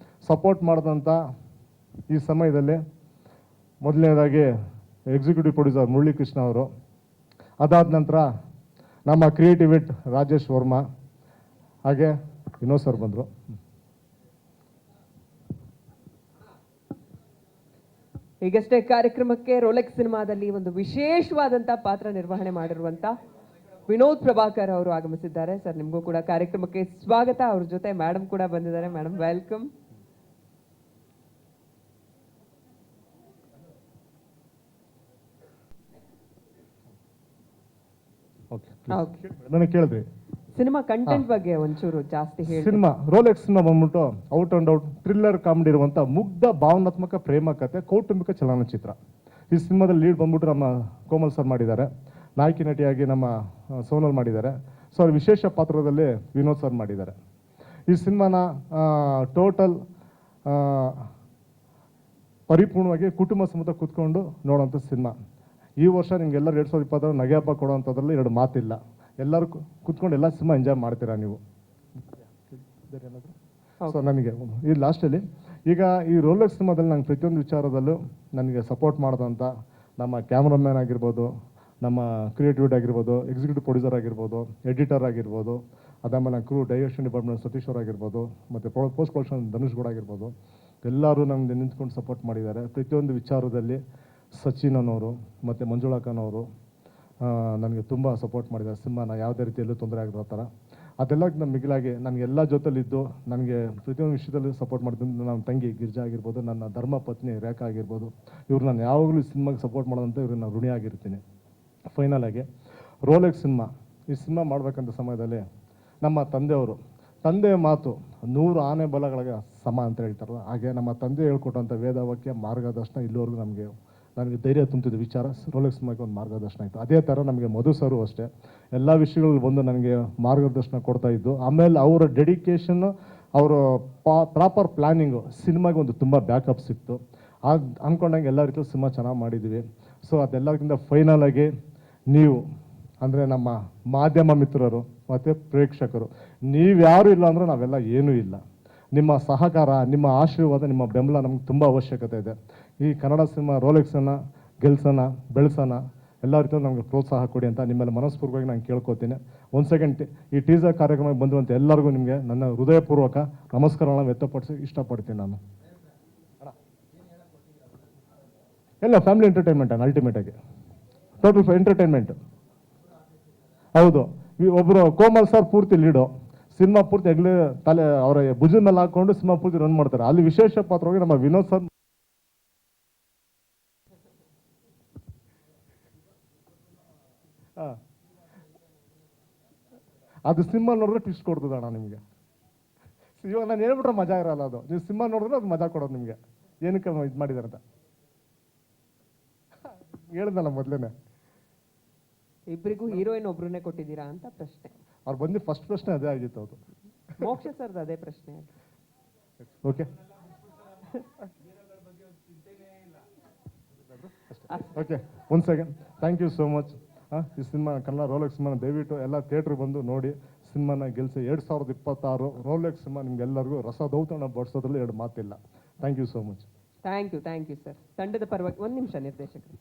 ಸಪೋರ್ಟ್ ಮಾಡಿದಂಥ ಈ ಸಮಯದಲ್ಲಿ ಮೊದಲನೇದಾಗಿ ಎಕ್ಸಿಕ್ಯೂಟಿವ್ ಪ್ರೊಡ್ಯೂಸರ್ ಮುರಳಿ ಕೃಷ್ಣ ಅವರು, ಅದಾದ ನಂತರ ನಮ್ಮ ಕ್ರಿಯೇಟಿವಿಟ್ ರಾಜೇಶ್ ವರ್ಮಾ, ಹಾಗೆ ವಿನೋದ್ ಸರ್ ಬಂದರು. ಈಗಷ್ಟೇ ಕಾರ್ಯಕ್ರಮಕ್ಕೆ ರೋಲೆಕ್ಸ್ ಸಿನಿಮಾದಲ್ಲಿ ಒಂದು ವಿಶೇಷವಾದಂಥ ಪಾತ್ರ ನಿರ್ವಹಣೆ ಮಾಡಿರುವಂಥ ವಿನೋದ್ ಪ್ರಭಾಕರ್ ಅವರು ಆಗಮಿಸಿದ್ದಾರೆ. ಸರ್, ನಿಮಗೂ ಕೂಡ ಕಾರ್ಯಕ್ರಮಕ್ಕೆ ಸ್ವಾಗತ. ಅವ್ರ ಜೊತೆ ಮೇಡಮ್ ಕೂಡ ಬಂದಿದ್ದಾರೆ. Madam, welcome. ನನಗೆ ಕೇಳಿದ್ರಿ ಸಿನಿಮಾ ಕಂಟೆಂಟ್ ಬಗ್ಗೆ ಒಂಚೂರು ಜಾಸ್ತಿ ಹೇಳಿ. ಸಿನಿಮಾ ರೋಲೆಕ್ಸ್ ಸಿನಿಮಾ ಬಂದ್ಬಿಟ್ಟು out and out thriller comedy ಇರುವಂಥ ಮುಗ್ಧ ಭಾವನಾತ್ಮಕ ಪ್ರೇಮ ಕಥೆ, ಕೌಟುಂಬಿಕ ಚಲನಚಿತ್ರ. ಈ ಸಿನಿಮಾದಲ್ಲಿ ಲೀಡ್ ಬಂದ್ಬಿಟ್ಟು ನಮ್ಮ ಕೋಮಲ್ ಸರ್ ಮಾಡಿದ್ದಾರೆ, ನಾಯಕಿ ನಟಿಯಾಗಿ ನಮ್ಮ ಸೋನಲ್ ಮಾಡಿದ್ದಾರೆ. ಸೊ ಅವ್ರ ವಿಶೇಷ ಪಾತ್ರದಲ್ಲಿ ವಿನೋದ್ ಸರ್ ಮಾಡಿದ್ದಾರೆ. ಈ ಸಿನಿಮಾನ ಟೋಟಲ್ ಪರಿಪೂರ್ಣವಾಗಿ ಕುಟುಂಬ ಸಮೇತ ಕೂತ್ಕೊಂಡು ನೋಡೋಂಥ ಸಿನಿಮಾ. ಈ ವರ್ಷ ನಿಮ್ಗೆಲ್ಲರೂ 2020 ನಗೆ ಹಬ್ಬ ಕೊಡೋವಂಥದ್ರಲ್ಲಿ ಎರಡು ಮಾತಿಲ್ಲ. ಎಲ್ಲರೂ ಕೂತ್ಕೊಂಡು ಎಲ್ಲ ಸಿನಿಮಾ ಎಂಜಾಯ್ ಮಾಡ್ತೀರಾ ನೀವು. ಸೊ ನನಗೆ ಈ ಲಾಸ್ಟಲ್ಲಿ ಈಗ ಈ ರೋಲೆಕ್ಸ್ ಸಿನಿಮಾದಲ್ಲಿ ನಂಗೆ ಪ್ರತಿಯೊಂದು ವಿಚಾರದಲ್ಲೂ ನನಗೆ ಸಪೋರ್ಟ್ ಮಾಡಿದಂಥ ನಮ್ಮ ಕ್ಯಾಮ್ರಾಮ್ಯಾನ್ ಆಗಿರ್ಬೋದು, ನಮ್ಮ ಕ್ರಿಯೇಟಿವಿಟಿ ಆಗಿರ್ಬೋದು, ಎಕ್ಸಿಕ್ಯೂಟಿವ್ ಪ್ರೊಡ್ಯೂಸರ್ ಆಗಿರ್ಬೋದು, ಎಡಿಟರ್ ಆಗಿರ್ಬೋದು, ಅದಾದಮೇಲೆ ಕ್ರೂ ಡೈರೆಕ್ಷನ್ ಡಿಪಾರ್ಟ್ಮೆಂಟ್ ಸತೀಶ್ ಅವ್ರು ಆಗಿರ್ಬೋದು, ಮತ್ತು ಪೋಸ್ಟ್ ಪ್ರೊಡಕ್ಷನ್ ಧನುಷ್ ಗೌಡ ಆಗಿರ್ಬೋದು, ಎಲ್ಲರೂ ನಮಗೆ ನಿಂತ್ಕೊಂಡು ಸಪೋರ್ಟ್ ಮಾಡಿದ್ದಾರೆ ಪ್ರತಿಯೊಂದು ವಿಚಾರದಲ್ಲಿ. ಸಚಿನ್ ಅನ್ನೋರು ಮತ್ತು ಮಂಜುಳಾ ಖಾನ್ ಅವರು ನನಗೆ ತುಂಬ ಸಪೋರ್ಟ್ ಮಾಡಿದ್ದಾರೆ. ಸಿನಿಮಾನ ಯಾವುದೇ ರೀತಿಯಲ್ಲೂ ತೊಂದರೆ ಆಗಿರೋ ಥರ ಅದೆಲ್ಲಕ್ಕಿಂತ ಮಿಗಿಲಾಗಿ ನನಗೆಲ್ಲ ಜೊತೆಲಿದ್ದು ನನಗೆ ಪ್ರತಿಯೊಂದು ವಿಷಯದಲ್ಲೂ ಸಪೋರ್ಟ್ ಮಾಡಿದ್ದು ನನ್ನ ತಂಗಿ ಗಿರ್ಜಾ ಆಗಿರ್ಬೋದು, ನನ್ನ ಧರ್ಮ ಪತ್ನಿ ರೇಖಾ ಆಗಿರ್ಬೋದು. ಇವ್ರು ನಾನು ಯಾವಾಗಲೂ ಸಿನಿಮಾಗೆ ಸಪೋರ್ಟ್ ಮಾಡೋದಂತ ಇವ್ರನ್ನ ಋಣಿ ಆಗಿರ್ತೀನಿ. ಫೈನಲ್ ಆಗಿ ರೋಲೆಕ್ಸ್ ಸಿನಿಮಾ, ಈ ಸಿನಿಮಾ ಮಾಡಬೇಕಂತ ಸಮಯದಲ್ಲಿ ನಮ್ಮ ತಂದೆಯ ಮಾತು 100 ಆನೆ ಬಲಗಳಿಗೆ ಸಮ ಅಂತ ಹೇಳ್ತಾರಲ್ಲ, ಹಾಗೆ ನಮ್ಮ ತಂದೆ ಹೇಳ್ಕೊಟ್ಟಂಥ ವೇದವಾಕ್ಯ ಮಾರ್ಗದರ್ಶನ ಇಲ್ಲಿವರೆಗೂ ನನಗೆ ಧೈರ್ಯ ತುಂಬ್ತಿದ್ದ ವಿಚಾರ ರೋಲೆಕ್ಸ್ ಸಿನಿಮಾಗೆ ಒಂದು ಮಾರ್ಗದರ್ಶನ ಆಯಿತು. ಅದೇ ಥರ ನಮಗೆ ಮಧು ಸರು ಅಷ್ಟೇ ಎಲ್ಲ ವಿಷಯಗಳಲ್ಲಿ ಬಂದು ನನಗೆ ಮಾರ್ಗದರ್ಶನ ಕೊಡ್ತಾ ಇದ್ದು. ಆಮೇಲೆ ಅವರ ಡೆಡಿಕೇಶನ್ನು, ಅವರ ಪ್ರಾಪರ್ ಪ್ಲ್ಯಾನಿಂಗು ಸಿನಿಮಾಗೆ ಒಂದು ತುಂಬ ಬ್ಯಾಕಪ್ ಸಿಕ್ತು. ಅಂದ್ಕೊಂಡಂಗೆ ಎಲ್ಲ ರೀತಿಯಲ್ಲಿ ಸಿನಿಮಾ ಚೆನ್ನಾಗಿ ಮಾಡಿದ್ದೀವಿ. ಸೊ ಅದೆಲ್ಲಕ್ಕಿಂತ ಫೈನಲ್ ಆಗಿ ನೀವು ಅಂದರೆ ನಮ್ಮ ಮಾಧ್ಯಮ ಮಿತ್ರರು ಮತ್ತು ಪ್ರೇಕ್ಷಕರು, ನೀವ್ಯಾರೂ ಇಲ್ಲ ಅಂದರೆ ನಾವೆಲ್ಲ ಏನೂ ಇಲ್ಲ. ನಿಮ್ಮ ಸಹಕಾರ, ನಿಮ್ಮ ಆಶೀರ್ವಾದ, ನಿಮ್ಮ ಬೆಂಬಲ ನಮ್ಗೆ ತುಂಬ ಅವಶ್ಯಕತೆ ಇದೆ. ಈ ಕನ್ನಡ ಸಿನಿಮಾ ರೋಲೆಕ್ಸನ್ನು ಗೆಲ್ಸೋಣ, ಬೆಳೆಸೋಣ, ಎಲ್ಲ ರೀತಿಯಲ್ಲೂ ನಮಗೆ ಪ್ರೋತ್ಸಾಹ ಕೊಡಿ ಅಂತ ನಿಮ್ಮೆಲ್ಲ ಮನಸ್ಪೂರ್ವಕವಾಗಿ ನಾನು ಕೇಳ್ಕೊತೀನಿ. ಒಂದು ಸೆಕೆಂಡ್, ಈ ಟೀಸರ್ ಕಾರ್ಯಕ್ರಮಕ್ಕೆ ಬಂದಿರುವಂಥ ಎಲ್ಲರಿಗೂ ನಿಮಗೆ ನನ್ನ ಹೃದಯಪೂರ್ವಕ ನಮಸ್ಕಾರಗಳನ್ನು ವ್ಯಕ್ತಪಡಿಸಿ ಇಷ್ಟಪಡ್ತೀನಿ. ನಾನು ಎಲ್ಲ ಫ್ಯಾಮಿಲಿ ಎಂಟರ್ಟೈನ್ಮೆಂಟ್ ಅಲ್ಟಿಮೇಟಾಗಿ ಟೋಟಲ್ ಎಂಟರ್ಟೈನ್ಮೆಂಟ್. ಹೌದು, ಒಬ್ಬರು ಕೋಮಲ್ ಸರ್ ಪೂರ್ತಿ ಲೀಡು, ಸಿನಿಮಾ ಪೂರ್ತಿ ಹೆಗ್ಲೇ ತಲೆ ಅವರ ಭುಜದ ಮೇಲೆ ಹಾಕೊಂಡು ಸಿನಿಮಾ ಪೂರ್ತಿ ರನ್ ಮಾಡ್ತಾರೆ. ಅಲ್ಲಿ ವಿಶೇಷ ಪಾತ್ರವಾಗಿ ನಮ್ಮ ವಿನೋದ್ ಸರ್ ಅದು ಸಿನಿಮಾ ನೋಡಿದ್ರೆ ಟ್ವಿಸ್ಟ್ ಕೊಡ್ತದಣ್ಣ ನಿಮಗೆ. ಇವಾಗ ನಾನು ಹೇಳ್ಬಿಟ್ರೆ ಮಜಾ ಇರಲ್ಲ, ಅದು ನೀವು ಸಿನಿಮಾ ನೋಡಿದ್ರೆ ಅದು ಮಜಾ ಕೊಡೋದು ನಿಮಗೆ. ಏನಕ್ಕೆ ಇದು ಮಾಡಿದಾರೆ ಅಂತ ಹೇಳಿದ್ನಲ್ಲ ಮೊದಲೇನೆ. ಇಬ್ಬರಿಗೂ ಹೀರೋಯಿನ್ ಒಬ್ರನ್ನೇ ಕೊಟ್ಟಿದ್ದೀರಾ ಅಂತ ಪ್ರಶ್ನೆ. ಅವ್ರು ಬಂದು ಫಸ್ಟ್ ಪ್ರಶ್ನೆ ಅದೇ ಆಗಿತ್ತು. ಹೌದು, ಮೋಕ್ಷ ಸರ್ದು ಅದೇ ಪ್ರಶ್ನೆ. ಓಕೆ ಓಕೆ, ಒಂದು second. Thank you so much. ಈ ಸಿನಿಮಾ ಕನ್ನಡ ರೋಲೆಕ್ಸ್ ಸಿನಿಮಾನ ದಯವಿಟ್ಟು ಎಲ್ಲ ಥಿಯೇಟ್ರಿಗೆ ಬಂದು ನೋಡಿ, ಸಿನಿಮಾನ ಗೆಲ್ಲಿಸಿ. 2026 ರೋಲೆಕ್ಸ್ ಸಿನಿಮಾ ನಿಮ್ಗೆಲ್ಲರಿಗೂ ರಸದೌತಣ ಬಡಿಸೋದ್ರಲ್ಲಿ ಎರಡು ಮಾತಿಲ್ಲ. Thank you so much. Thank you sir. ತಂಡದ ಪರವಾಗಿ ಒಂದು ನಿಮಿಷ ನಿರ್ದೇಶಕರು.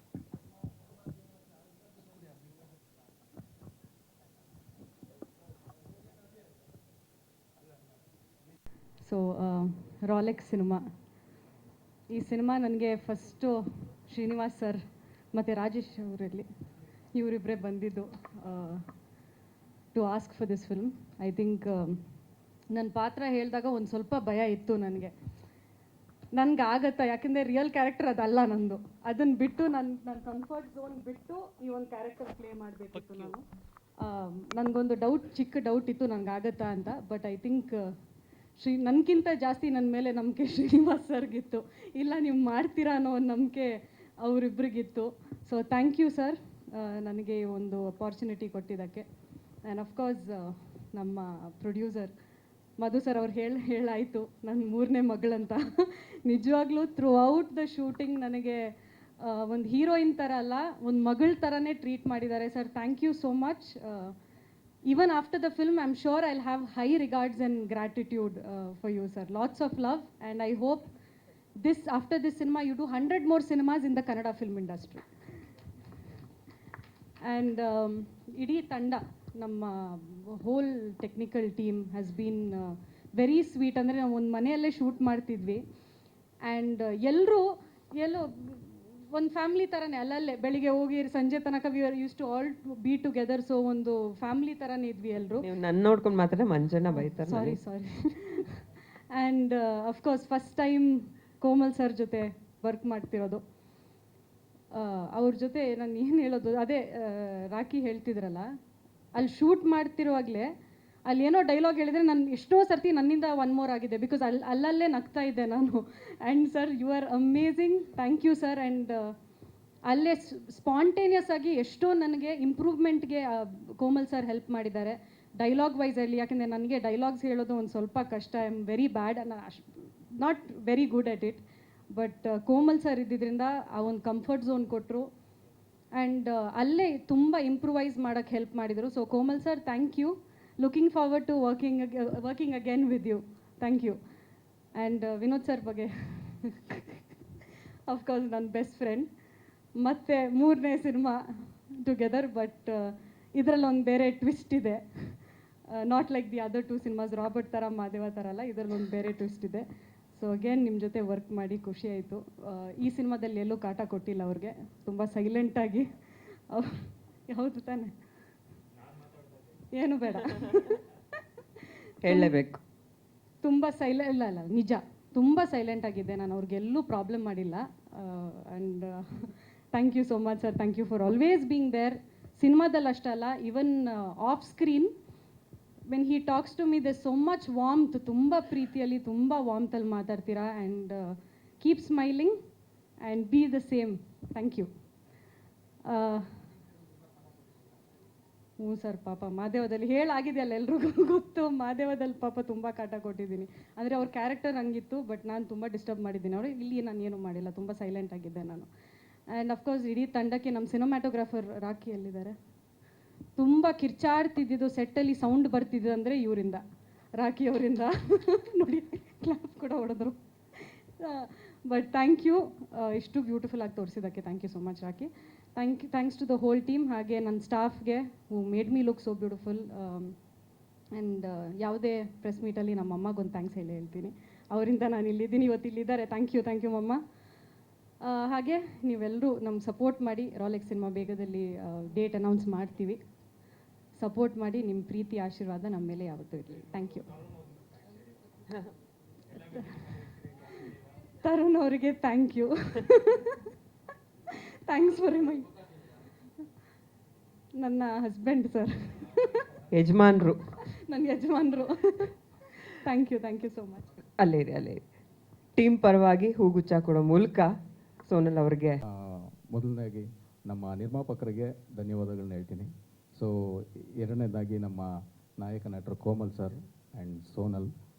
ಸೊ ರೋಲೆಕ್ಸ್ ಸಿನಿಮಾ, ಈ ಸಿನಿಮಾ ನನಗೆ ಫಸ್ಟು ಶ್ರೀನಿವಾಸ್ ಸರ್ ಮತ್ತು ರಾಜೇಶ್ ಅವರಲ್ಲಿ ಇವರಿಬ್ಬರೇ ಬಂದಿದ್ದು to ask for this film. I think ನನ್ನ ಪಾತ್ರ ಹೇಳಿದಾಗ ಒಂದು ಸ್ವಲ್ಪ ಭಯ ಇತ್ತು ನನಗೆ ಆಗತ್ತಾ, ಯಾಕೆಂದರೆ ರಿಯಲ್ ಕ್ಯಾರೆಕ್ಟರ್ ಅದಲ್ಲ ನಂದು. ಅದನ್ನು ಬಿಟ್ಟು ನನ್ನ ಕಂಫರ್ಟ್ ಝೋನ್ ಬಿಟ್ಟು ಈ ಒಂದು ಕ್ಯಾರೆಕ್ಟರ್ ಪ್ಲೇ ಮಾಡಬೇಕಿತ್ತು ನಾನು. ನನಗೊಂದು ಚಿಕ್ಕ ಡೌಟ್ ಇತ್ತು ನನಗಾಗತ್ತಾ ಅಂತ. ಬಟ್ ಐ ಥಿಂಕ್ ನನಗಿಂತ ಜಾಸ್ತಿ ನನ್ನ ಮೇಲೆ ನಂಬಿಕೆ ಶ್ರೀನಿವಾಸ್ ಸರ್ಗಿತ್ತು. ಇಲ್ಲ, ನೀವು ಮಾಡ್ತೀರಾ ಅನ್ನೋ ಒಂದು ನಂಬಿಕೆ ಅವರಿಬ್ಬರಿಗಿತ್ತು. ಸೊ ಥ್ಯಾಂಕ್ ಯು ಸರ್, ನನಗೆ ಈ ಒಂದು ಅಪಾರ್ಚುನಿಟಿ ಕೊಟ್ಟಿದ್ದಕ್ಕೆ. ಆ್ಯಂಡ್ ಅಫ್ಕೋರ್ಸ್ ನಮ್ಮ ಪ್ರೊಡ್ಯೂಸರ್ ಮಧು ಸರ್ ಅವ್ರು ಹೇಳಾಯಿತು ನನ್ನ 3ನೇ ಮಗಳಂತ. ನಿಜವಾಗ್ಲೂ ಥ್ರೂ ಔಟ್ ದ ಶೂಟಿಂಗ್ ನನಗೆ ಒಂದು ಹೀರೋಯಿನ್ ಥರ ಅಲ್ಲ, ಒಂದು ಮಗಳ ಥರನೇ ಟ್ರೀಟ್ ಮಾಡಿದ್ದಾರೆ sir. Thank you so much. Even after the film, I'm sure I'll have high regards and gratitude for you, sir. Lots of love, and I hope after this cinema, you do 100 more cinemas in the Kannada film industry. And ಇಡೀ ತಂಡ ನಮ್ಮ whole technical team has been very sweet. ಅಂದರೆ ನಾವು ಒಂದು ಮನೆಯಲ್ಲೇ shoot ಮಾಡ್ತಿದ್ವಿ and ಎಲ್ಲರೂ ಒಂದು ಫ್ಯಾಮ್ಲಿ ಥರನೇ ಅಲ್ಲಲ್ಲೇ ಬೆಳಿಗ್ಗೆ ಹೋಗಿ ಸಂಜೆ ತನಕ we are used to all be together. So ಒಂದು ಫ್ಯಾಮ್ಲಿ ಥರನೇ ಇದ್ವಿ ಎಲ್ಲರೂ. ನೀವು ನನ್ನ ನೋಡ್ಕೊಂಡು ಮಾತ್ರ ಮಂಜಣ್ಣ ಬೈತಾರೆ. Sorry and of course first time Komal sir ಜೊತೆ ವರ್ಕ್ ಮಾಡ್ತಿರೋದು. ಅವ್ರ ಜೊತೆ ನಾನು ಏನು ಹೇಳೋದು, ಅದೇ ರಾಖಿ ಹೇಳ್ತಿದ್ರಲ್ಲ, ಅಲ್ಲಿ ಶೂಟ್ ಮಾಡ್ತಿರುವಾಗಲೇ ಅಲ್ಲಿ ಏನೋ ಡೈಲಾಗ್ ಹೇಳಿದರೆ ನಾನು ಎಷ್ಟೋ ಸರ್ತಿ ನನ್ನಿಂದ ಒನ್ ಮೋರ್ ಆಗಿದೆ, ಬಿಕಾಸ್ ಅಲ್ಲಲ್ಲೇ ನಗ್ತಾ ಇದ್ದೆ ನಾನು. And sir you are amazing, thank you sir. And ಅಲ್ಲೇ ಸ್ಪಾಂಟೇನಿಯಸ್ ಆಗಿ ಎಷ್ಟೋ ನನಗೆ ಇಂಪ್ರೂವ್ಮೆಂಟ್ಗೆ ಕೋಮಲ್ ಸರ್ ಹೆಲ್ಪ್ ಮಾಡಿದ್ದಾರೆ, ಡೈಲಾಗ್ ವೈಸ್ ಅಲ್ಲಿ. ಯಾಕೆಂದರೆ ನನಗೆ ಡೈಲಾಗ್ಸ್ ಹೇಳೋದು ಒಂದು ಸ್ವಲ್ಪ ಕಷ್ಟ, I am very bad, not very good at it. But Komal sir ಇದ್ದಿದ್ದರಿಂದ ಆ ಒಂದು ಕಂಫರ್ಟ್ ಝೋನ್ ಕೊಟ್ಟರು ಆ್ಯಂಡ್ ಅಲ್ಲೇ ತುಂಬ ಇಂಪ್ರೂವೈಸ್ ಮಾಡೋಕ್ಕೆ ಹೆಲ್ಪ್ ಮಾಡಿದರು. So Komal sir, thank you. Looking forward to working again with you. Thank you. And Vinod sir ಬಗ್ಗೆ of course ನನ್ನ ಬೆಸ್ಟ್ ಫ್ರೆಂಡ್. ಮತ್ತು 3ನೇ ಸಿನಿಮಾ ಟುಗೆದರ್, ಬಟ್ ಇದರಲ್ಲಿ ಒಂದು ಬೇರೆ ಟ್ವಿಸ್ಟ್ ಇದೆ. Not like the other 2 cinemas, Robert ಥರ ಮಾದೇವ ಥರ ಅಲ್ಲ, ಇದರಲ್ಲಿ ಒಂದು ಬೇರೆ ಟ್ವಿಸ್ಟ್ ಇದೆ. ಸೊ ಅಗೇನ್ ನಿಮ್ಮ ಜೊತೆ ವರ್ಕ್ ಮಾಡಿ ಖುಷಿ ಆಯಿತು. ಈ ಸಿನಿಮಾದಲ್ಲಿ ಎಲ್ಲೂ ಕಾಟ ಕೊಟ್ಟಿಲ್ಲ ಅವ್ರಿಗೆ, ತುಂಬ ಸೈಲೆಂಟಾಗಿ. ಹೌದು ತಾನೆ, ಏನು ಬೇಡ ಹೇಳಲೇಬೇಕು. ತುಂಬ ಇಲ್ಲ ನಿಜ, ತುಂಬ ಸೈಲೆಂಟ್ ಆಗಿದ್ದೆ ನಾನು, ಅವ್ರಿಗೆಲ್ಲೂ ಪ್ರಾಬ್ಲಮ್ ಮಾಡಿಲ್ಲ. And thank you so much sir, thank you for always being there. ಸಿನಿಮಾದಲ್ಲಿ ಅಷ್ಟಲ್ಲ, even off screen when he talks to me the so much warmth, ತುಂಬ ಪ್ರೀತಿಯಲ್ಲಿ ತುಂಬ ವಾರ್ಮ್ತಲ್ಲಿ ಮಾತಾಡ್ತೀರಾ. And keep smiling and be the same. Thank you. ಹ್ಞೂ sir, ಪಾಪ ಮಾದೇವದಲ್ಲಿ ಹೇಳಾಗಿದೆಯಲ್ಲ ಎಲ್ರಿಗೂ ಗೊತ್ತು, ಮಾದೇವದಲ್ಲಿ ಪಾಪ ತುಂಬ ಕಾಟ ಕೊಟ್ಟಿದ್ದೀನಿ. ಅಂದರೆ ಅವ್ರ ಕ್ಯಾರೆಕ್ಟರ್ ಹಂಗಿತ್ತು, ಬಟ್ ನಾನು ತುಂಬ ಡಿಸ್ಟರ್ಬ್ ಮಾಡಿದ್ದೀನಿ. ಅವರು ಇಲ್ಲಿ ನಾನು ಏನೂ ಮಾಡಿಲ್ಲ, ತುಂಬ ಸೈಲೆಂಟ್ ಆಗಿದ್ದೆ ನಾನು. ಆ್ಯಂಡ್ ಅಫ್ಕೋರ್ಸ್ ಇಡೀ ತಂಡಕ್ಕೆ ನಮ್ಮ ಸಿನಿಮ್ಯಾಟೋಗ್ರಾಫರ್ ರಾಖಿ ಎಲ್ಲಿದ್ದಾರೆ, ತುಂಬ ಕಿರ್ಚಾಡ್ತಿದ್ದಿದ್ದು ಸೆಟ್ಟಲ್ಲಿ ಸೌಂಡ್ ಬರ್ತಿದ್ದು ಅಂದರೆ ಇವರಿಂದ, ರಾಖಿ ಅವರಿಂದ. ನೋಡಿ ಕ್ಲಾಪ್ ಕೂಡ ಹೊಡೆದ್ರು. ಬಟ್ ಥ್ಯಾಂಕ್ ಯು, ಇಷ್ಟು ಬ್ಯೂಟಿಫುಲ್ ಆಗಿ ತೋರಿಸಿದ್ದಕ್ಕೆ thank you so much Rakhi. Thanks to the whole team, ಹಾಗೆ ನನ್ನ ಸ್ಟಾಫ್ಗೆ who made me look so beautiful. And ಯಾವುದೇ ಪ್ರೆಸ್ ಮೀಟಲ್ಲಿ ನಮ್ಮ ಅಮ್ಮಗೊಂದು ಥ್ಯಾಂಕ್ಸ್ ಹೇಳ್ತೀನಿ, ಅವರಿಂದ ನಾನು ಇಲ್ಲಿದ್ದೀನಿ, ಇವತ್ತು ಇಲ್ಲಿದ್ದಾರೆ. ಥ್ಯಾಂಕ್ ಯು ಮಮ್ಮ. ಹಾಗೆ ನೀವೆಲ್ಲರೂ ನಮ್ಮ ಸಪೋರ್ಟ್ ಮಾಡಿ, ರಾಲೆಕ್ಸ್ ಸಿನಿಮಾ ಬೇಗದಲ್ಲಿ ಡೇಟ್ ಅನೌನ್ಸ್ ಮಾಡ್ತೀವಿ. ಸಪೋರ್ಟ್ ಮಾಡಿ, ನಿಮ್ಮ ಪ್ರೀತಿ ಆಶೀರ್ವಾದ ನಮ್ಮ ಮೇಲೆ ಯಾವತ್ತೂ ಇರಲಿ. Thank you. ತರುಣ್ ಅವರಿಗೆ thank you. Thanks for my ನನ್ನ ಹಸ್ಬೆಂಡ್ ಸರ್, ಯಜಮಾನ್ರು, ನನ್ನ ಯಜಮಾನ್ರು. Thank you so much. ಅಲ್ಲೇ ಇರಿ. ಟೀಮ್ ಪರವಾಗಿ ಹೂಗುಚ್ಚ ಕೊಡೋ ಮೂಲಕ ಸೋನಲ್ ಅವ್ರಿಗೆ ಮೊದಲನೇದಾಗಿ ನಮ್ಮ ನಿರ್ಮಾಪಕರಿಗೆ ಧನ್ಯವಾದಗಳನ್ನ ಹೇಳ್ತೀನಿ. ಸೊ ಎರಡನೇದಾಗಿ ನಮ್ಮ ನಾಯಕ ನಟರು Komal sir and Sonal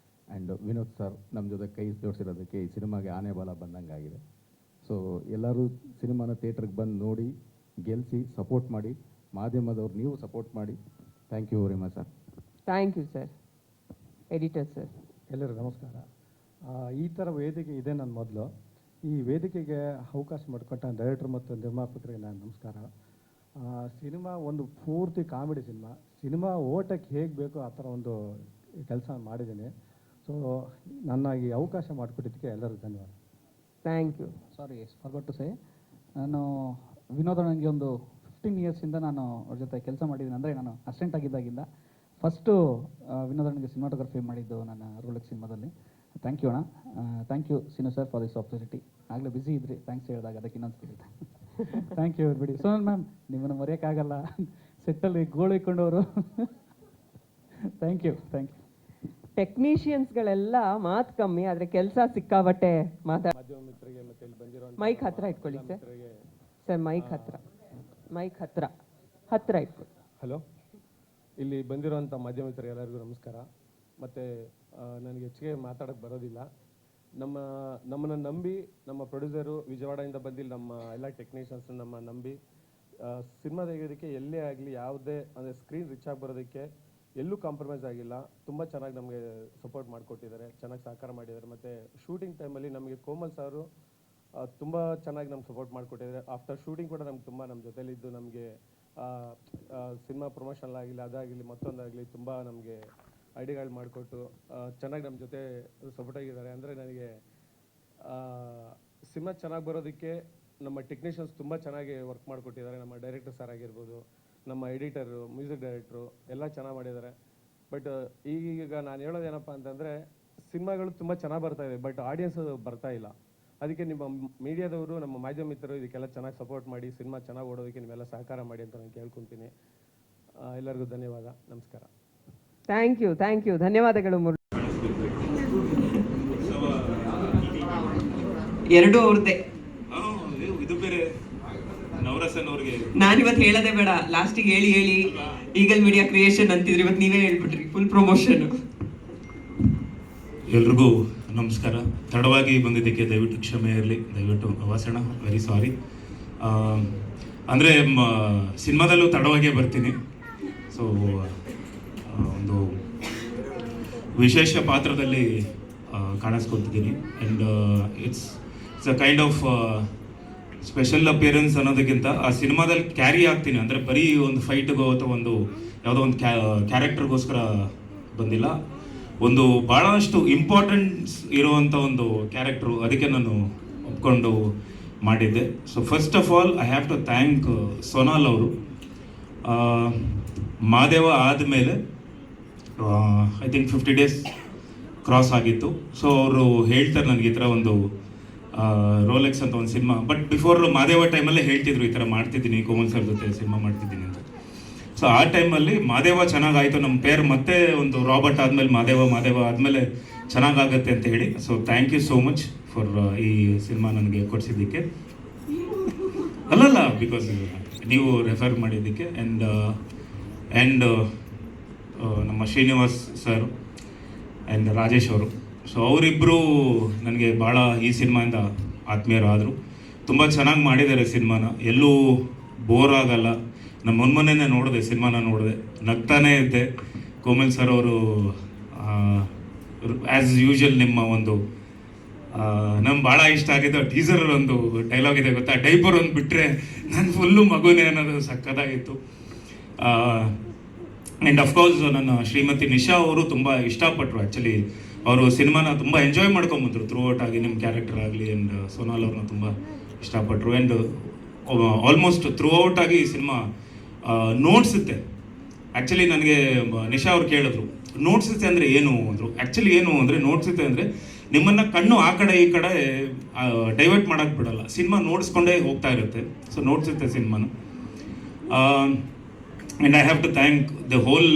and Vinod sir ನಮ್ಮ ಜೊತೆ ಕೈ ಜೋಡಿಸಿರೋದಕ್ಕೆ ಈ ಸಿನಿಮಾಗೆ ಆನೆ ಬಾಲ ಬಂದಂಗಾಗಿದೆ. ಸೊ ಎಲ್ಲರೂ ಸಿನಿಮಾನ ಥಿಯೇಟ್ರಿಗೆ ಬಂದು ನೋಡಿ ಗೆಲ್ಲಿಸಿ ಸಪೋರ್ಟ್ ಮಾಡಿ, ಮಾಧ್ಯಮದವ್ರು ನೀವು ಸಪೋರ್ಟ್ ಮಾಡಿ. Thank you very much sir. Thank you sir. Editor sir. ಎಲ್ಲರಿಗೂ ನಮಸ್ಕಾರ. ಈ ಥರ ವೇದಿಕೆ ಇದೆ ನನ್ನ ಮೊದಲು. ಈ ವೇದಿಕೆಗೆ ಅವಕಾಶ ಮಾಡಿಕೊಟ್ಟ ಡೈರೆಕ್ಟರ್ ಮತ್ತು ನಿರ್ಮಾಪಕರಿಗೆ ನಾನು ನಮಸ್ಕಾರ. ಸಿನಿಮಾ ಒಂದು ಪೂರ್ತಿ ಕಾಮಿಡಿ ಸಿನಿಮಾ ಓಟಕ್ಕೆ ಹೇಗೆ ಬೇಕೋ ಆ ಥರ ಒಂದು ಕೆಲಸ ಮಾಡಿದ್ದೀನಿ. ಸೊ ನನ್ನ ಈ ಅವಕಾಶ ಮಾಡಿಕೊಟ್ಟಿದ್ದಕ್ಕೆ ಎಲ್ಲರಿಗೂ ಧನ್ಯವಾದ. Thank you. Sorry, forgot to say, ನಾನು ವಿನೋದ ನನಗೆ ಒಂದು 15 ಇಯರ್ಸಿಂದ ನಾನು ಅವ್ರ ಜೊತೆ ಕೆಲಸ ಮಾಡಿದ್ದೀನಿ. ಅಂದರೆ ನಾನು ಅಸಿಸ್ಟೆಂಟ್ ಆಗಿದ್ದಾಗಿಂದ ಫಸ್ಟು ವಿನೋದನಿಗೆ ಸಿನಿಮಾಟೋಗ್ರಫಿ ಮಾಡಿದ್ದು ನನ್ನ ರೋಲೆಕ್ಸ್ ಸಿನಿಮಾದಲ್ಲಿ. ಥ್ಯಾಂಕ್ ಯು ಅಣ್ಣ. Thank you Sinu sir for this opportunity. ಆಗಲೇ ಬ್ಯುಸಿ ಇದ್ರಿ, ಥ್ಯಾಂಕ್ಸ್ ಹೇಳಿದಾಗ ಅದಕ್ಕೆ ಇನ್ನೊಂದು ಸಿಗುತ್ತೆ. ಥ್ಯಾಂಕ್ ಯು ಬಿಡಿ. ಸೋನಲ್ ಮ್ಯಾಮ್, ನಿಮ್ಮನ್ನು ಮರೆಯೋಕ್ಕಾಗಲ್ಲ, ಸೆಟ್ಟಲ್ಲಿ ಗೋಳು ಇಟ್ಕೊಂಡವರು. Thank you. ಟೆಕ್ನಿಷಿಯನ್ಸ್ಗಳೆಲ್ಲ ಮಾತು ಕಮ್ಮಿ, ಆದರೆ ಕೆಲಸ ಸಿಕ್ಕಾಬಟ್ಟೆ ಮೈಕ್ ಹತ್ರ ಇಟ್ಕೊಳ್ಳಿ ಸರ್. ಮೈಕ್ ಹತ್ರ ಇಟ್ಕೊಳ್ಳಿ. ಹಲೋ, ಇಲ್ಲಿ ಬಂದಿರೋಂಥ ಮಾಧ್ಯಮ ಮಿತ್ರರಿಗೆ ಎಲ್ಲರಿಗೂ ನಮಸ್ಕಾರ. ಮತ್ತು ನನಗೆ ಹೆಚ್ಚಿಗೆ ಮಾತಾಡೋಕ್ಕೆ ಬರೋದಿಲ್ಲ. ನಮ್ಮನ್ನು ನಂಬಿ ನಮ್ಮ ಪ್ರೊಡ್ಯೂಸರು ವಿಜಯವಾಡದಿಂದ ಬಂದಿಲ್ಲ, ನಮ್ಮ ಎಲ್ಲ ಟೆಕ್ನಿಷಿಯನ್ಸ್ ನಮ್ಮ ನಂಬಿ ಸಿನಿಮಾ ತೆಗೆಯೋದಕ್ಕೆ ಎಲ್ಲೇ ಆಗಲಿ ಯಾವುದೇ ಅಂದರೆ ಸ್ಕ್ರೀನ್ ರಿಚ್ ಆಗಿ ಬರೋದಕ್ಕೆ ಎಲ್ಲೂ ಕಾಂಪ್ರಮೈಸ್ ಆಗಿಲ್ಲ. ತುಂಬ ಚೆನ್ನಾಗಿ ನಮಗೆ ಸಪೋರ್ಟ್ ಮಾಡಿಕೊಟ್ಟಿದ್ದಾರೆ, ಚೆನ್ನಾಗಿ ಸಹಕಾರ ಮಾಡಿದ್ದಾರೆ. ಮತ್ತು ಶೂಟಿಂಗ್ ಟೈಮಲ್ಲಿ ನಮಗೆ ಕೋಮಲ್ ಸಾರು ತುಂಬ ಚೆನ್ನಾಗಿ ನಮ್ಗೆ ಸಪೋರ್ಟ್ ಮಾಡಿಕೊಟ್ಟಿದ್ದಾರೆ. ಆಫ್ಟರ್ ಶೂಟಿಂಗ್ ಕೂಡ ನಮ್ಗೆ ತುಂಬ ನಮ್ಮ ಜೊತೆಲಿದ್ದು ನಮಗೆ ಸಿನಿಮಾ ಪ್ರಮೋಷನ್ ಆಗಿಲ್ಲ, ಅದಾಗಲಿ ಮತ್ತೊಂದಾಗಲಿ ತುಂಬ ನಮಗೆ ಐಡಿಯಾಗಳು ಮಾಡಿಕೊಟ್ಟು ಚೆನ್ನಾಗಿ ನಮ್ಮ ಜೊತೆ ಸಪೋರ್ಟ್ ಆಗಿದ್ದಾರೆ. ಅಂದರೆ ನನಗೆ ಸಿನಿಮಾ ಚೆನ್ನಾಗಿ ಬರೋದಕ್ಕೆ ನಮ್ಮ ಟೆಕ್ನಿಷಿಯನ್ಸ್ ತುಂಬ ಚೆನ್ನಾಗಿ ವರ್ಕ್ ಮಾಡಿಕೊಟ್ಟಿದ್ದಾರೆ. ನಮ್ಮ ಡೈರೆಕ್ಟರ್ ಸರ್ ಆಗಿರ್ಬೋದು, ನಮ್ಮ ಎಡಿಟರು, ಮ್ಯೂಸಿಕ್ ಡೈರೆಕ್ಟ್ರು ಎಲ್ಲ ಚೆನ್ನಾಗಿ ಮಾಡಿದ್ದಾರೆ. ಬಟ್ ಈಗ ನಾನು ಹೇಳೋದೇನಪ್ಪ ಅಂತಂದರೆ, ಸಿನಿಮಾಗಳು ತುಂಬ ಚೆನ್ನಾಗಿ ಬರ್ತಾ ಇದೆ, ಬಟ್ ಆಡಿಯನ್ಸ್ ಬರ್ತಾ ಇಲ್ಲ. ಅದಕ್ಕೆ ನಿಮ್ಮ ಮೀಡಿಯಾದವರು, ನಮ್ಮ ಮಾಧ್ಯಮ ಮಿತ್ರರು ಇದಕ್ಕೆಲ್ಲ ಚೆನ್ನಾಗಿ ಸಪೋರ್ಟ್ ಮಾಡಿ ಸಿನಿಮಾ ಚೆನ್ನಾಗಿ ಓಡೋದಕ್ಕೆ ನೀವೆಲ್ಲ ಸಹಕಾರ ಮಾಡಿ ಅಂತ ನಾನು ಕೇಳ್ಕೊತೀನಿ. ಎಲ್ಲರಿಗೂ ಧನ್ಯವಾದ, ನಮಸ್ಕಾರ. ಥ್ಯಾಂಕ್ ಯು, ಧನ್ಯವಾದಗಳು ಮುರಳಿ. ಎರಡು ಅವ್ರದ್ದೇ. ಇದು ಬೇರೆ ನವರಸನ್ ಅವ್ರಿಗೆ ನಾನಿವತ್ತು ಹೇಳೋದೇ ಬೇಡ, ಲಾಸ್ಟಿಗೆ ಹೇಳಿ ಈಗಲ್ ಮೀಡಿಯಾ ಕ್ರಿಯೇಷನ್ ಅಂತಿದ್ರಿ, ಇವತ್ತು ನೀವೇ ಹೇಳ್ಬಿಟ್ರಿ, ಫುಲ್ ಪ್ರಮೋಷನ್. ಎಲ್ರಿಗೂ ನಮಸ್ಕಾರ. ತಡವಾಗಿ ಬಂದಿದ್ದಕ್ಕೆ ದಯವಿಟ್ಟು ಕ್ಷಮೆ ಇರಲಿ, ದಯವಿಟ್ಟು ವಾಸಣ, ವೆರಿ ಸಾರಿ. ಅಂದರೆ ಸಿನಿಮಾದಲ್ಲೂ ತಡವಾಗೇ ಬರ್ತೀನಿ. ಸೊ ಒಂದು ವಿಶೇಷ ಪಾತ್ರದಲ್ಲಿ ಕಾಣಿಸ್ಕೊತಿದ್ದೀನಿ. And it's a kind of special appearance ಅನ್ನೋದಕ್ಕಿಂತ ಆ ಸಿನಿಮಾದಲ್ಲಿ ಕ್ಯಾರಿ ಆಗ್ತೀನಿ. ಅಂದರೆ ಬರೀ ಒಂದು ಫೈಟ್ಗೋ ಅಥವಾ ಒಂದು ಯಾವುದೋ ಒಂದು ಕ್ಯಾರೆಕ್ಟರ್ಗೋಸ್ಕರ ಬಂದಿಲ್ಲ, ಒಂದು ಭಾಳಷ್ಟು ಇಂಪಾರ್ಟೆನ್ಸ್ ಇರುವಂಥ ಒಂದು ಕ್ಯಾರೆಕ್ಟ್ರು, ಅದಕ್ಕೆ ನಾನು ಒಪ್ಕೊಂಡು ಮಾಡಿದ್ದೆ. So first of all I have to thank Sonal ಅವರು. ಮಾದೇವ ಆದಮೇಲೆ ಐ ಥಿಂಕ್ 50 days ಕ್ರಾಸ್ ಆಗಿತ್ತು. ಸೊ ಅವರು ಹೇಳ್ತಾರೆ ನನಗೆ ಈ ಥರ ಒಂದು ರೋಲೆಕ್ಸ್ ಅಂತ ಒಂದು ಸಿನಿಮಾ, ಬಟ್ ಬಿಫೋರ್ ಮಾದೇವ ಟೈಮಲ್ಲೇ ಹೇಳ್ತಿದ್ರು ಈ ಥರ ಮಾಡ್ತಿದ್ದೀನಿ, ಕೋಮಲ್ ಸರ್ ಜೊತೆ ಸಿನಿಮಾ ಮಾಡ್ತಿದ್ದೀನಿ ಅಂತ. ಸೊ ಆ ಟೈಮಲ್ಲಿ ಮಾದೇವ ಚೆನ್ನಾಗಾಯಿತು, ನಮ್ಮ ಪೇರ್ ಮತ್ತೆ ಒಂದು ರಾಬರ್ಟ್ ಆದಮೇಲೆ ಮಾದೇವ ಆದಮೇಲೆ ಚೆನ್ನಾಗಾಗತ್ತೆ ಅಂತ ಹೇಳಿ. So thank you so much for ಈ ಸಿನಿಮಾ ನನಗೆ ಕೊಡಿಸಿದ್ದಕ್ಕೆ. ಅಲ್ಲಲ್ಲ, ಬಿಕಾಸ್ ನೀವು ರೆಫರ್ ಮಾಡಿದ್ದಕ್ಕೆ. ಆ್ಯಂಡ್ ನಮ್ಮ ಶ್ರೀನಿವಾಸ್ ಸರ್ ಆ್ಯಂಡ್ ರಾಜೇಶ್ ಅವರು, ಸೊ ಅವರಿಬ್ಬರು ನನಗೆ ಭಾಳ ಈ ಸಿನಿಮಾಯಿಂದ ಆತ್ಮೀಯರಾದರು. ತುಂಬ ಚೆನ್ನಾಗಿ ಮಾಡಿದ್ದಾರೆ ಸಿನಿಮಾನ, ಎಲ್ಲೂ ಬೋರ್ ಆಗಲ್ಲ. ನಮ್ಮ ಮೊನ್ನೆ ನೋಡಿದೆ, ಸಿನಿಮಾನ ನೋಡಿದೆ, ನಗ್ತಾನೇ ಇದ್ದೆ. ಕೋಮಲ್ ಸರ್ ಅವರು ಆ್ಯಸ್ ಯೂಶುವಲ್ ನಿಮ್ಮ ಒಂದು ನಮ್ಗೆ ಭಾಳ ಇಷ್ಟ ಆಗಿದ್ದು ಟೀಸರ್ ಒಂದು ಡೈಲಾಗ್ ಇದೆ ಗೊತ್ತಾ, ಡೈಪರ್ ಒಂದು ಬಿಟ್ಟರೆ ನಾನು ಫುಲ್ಲು ಮಗುನೇ ಅನ್ನೋದು ಸಕ್ಕತ್ತಾಗಿತ್ತು. ಆ್ಯಂಡ್ ಅಫ್ಕೋರ್ಸ್ ನನ್ನ ಶ್ರೀಮತಿ ನಿಶಾ ಅವರು ತುಂಬ ಇಷ್ಟಪಟ್ಟರು. ಆ್ಯಕ್ಚುಲಿ ಅವರು ಸಿನಿಮಾನ ತುಂಬ ಎಂಜಾಯ್ ಮಾಡ್ಕೊಂಬಂದರು ಥ್ರೂ ಔಟ್ ಆಗಿ, ನಿಮ್ಮ ಕ್ಯಾರೆಕ್ಟರ್ ಆಗಲಿ. ಆ್ಯಂಡ್ ಸೋನಾಲ್ ಅವ್ರನ್ನ ತುಂಬ ಇಷ್ಟಪಟ್ಟರು. ಆ್ಯಂಡ್ ಆಲ್ಮೋಸ್ಟ್ ಥ್ರೂ ಔಟ್ ಆಗಿ ಈ ಸಿನಿಮಾ ನೋಡ್ಸುತ್ತೆ. ಆ್ಯಕ್ಚುಲಿ ನನಗೆ ನಿಶಾ ಅವ್ರು ಕೇಳಿದ್ರು, ನೋಡ್ಸುತ್ತೆ ಅಂದರೆ ಏನು ಅಂದರು. ಆ್ಯಕ್ಚುಲಿ ಏನು ಅಂದರೆ, ನೋಡ್ಸುತ್ತೆ ಅಂದರೆ ನಿಮ್ಮನ್ನು ಕಣ್ಣು ಆ ಕಡೆ ಈ ಕಡೆ ಡೈವರ್ಟ್ ಮಾಡೋಕ್ಕೆ ಬಿಡಲ್ಲ, ಸಿನಿಮಾ ನೋಡಿಸ್ಕೊಂಡೇ ಹೋಗ್ತಾ ಇರುತ್ತೆ. ಸೊ ನೋಡ್ಸುತ್ತೆ ಸಿನಿಮಾನ. And I have to thank the whole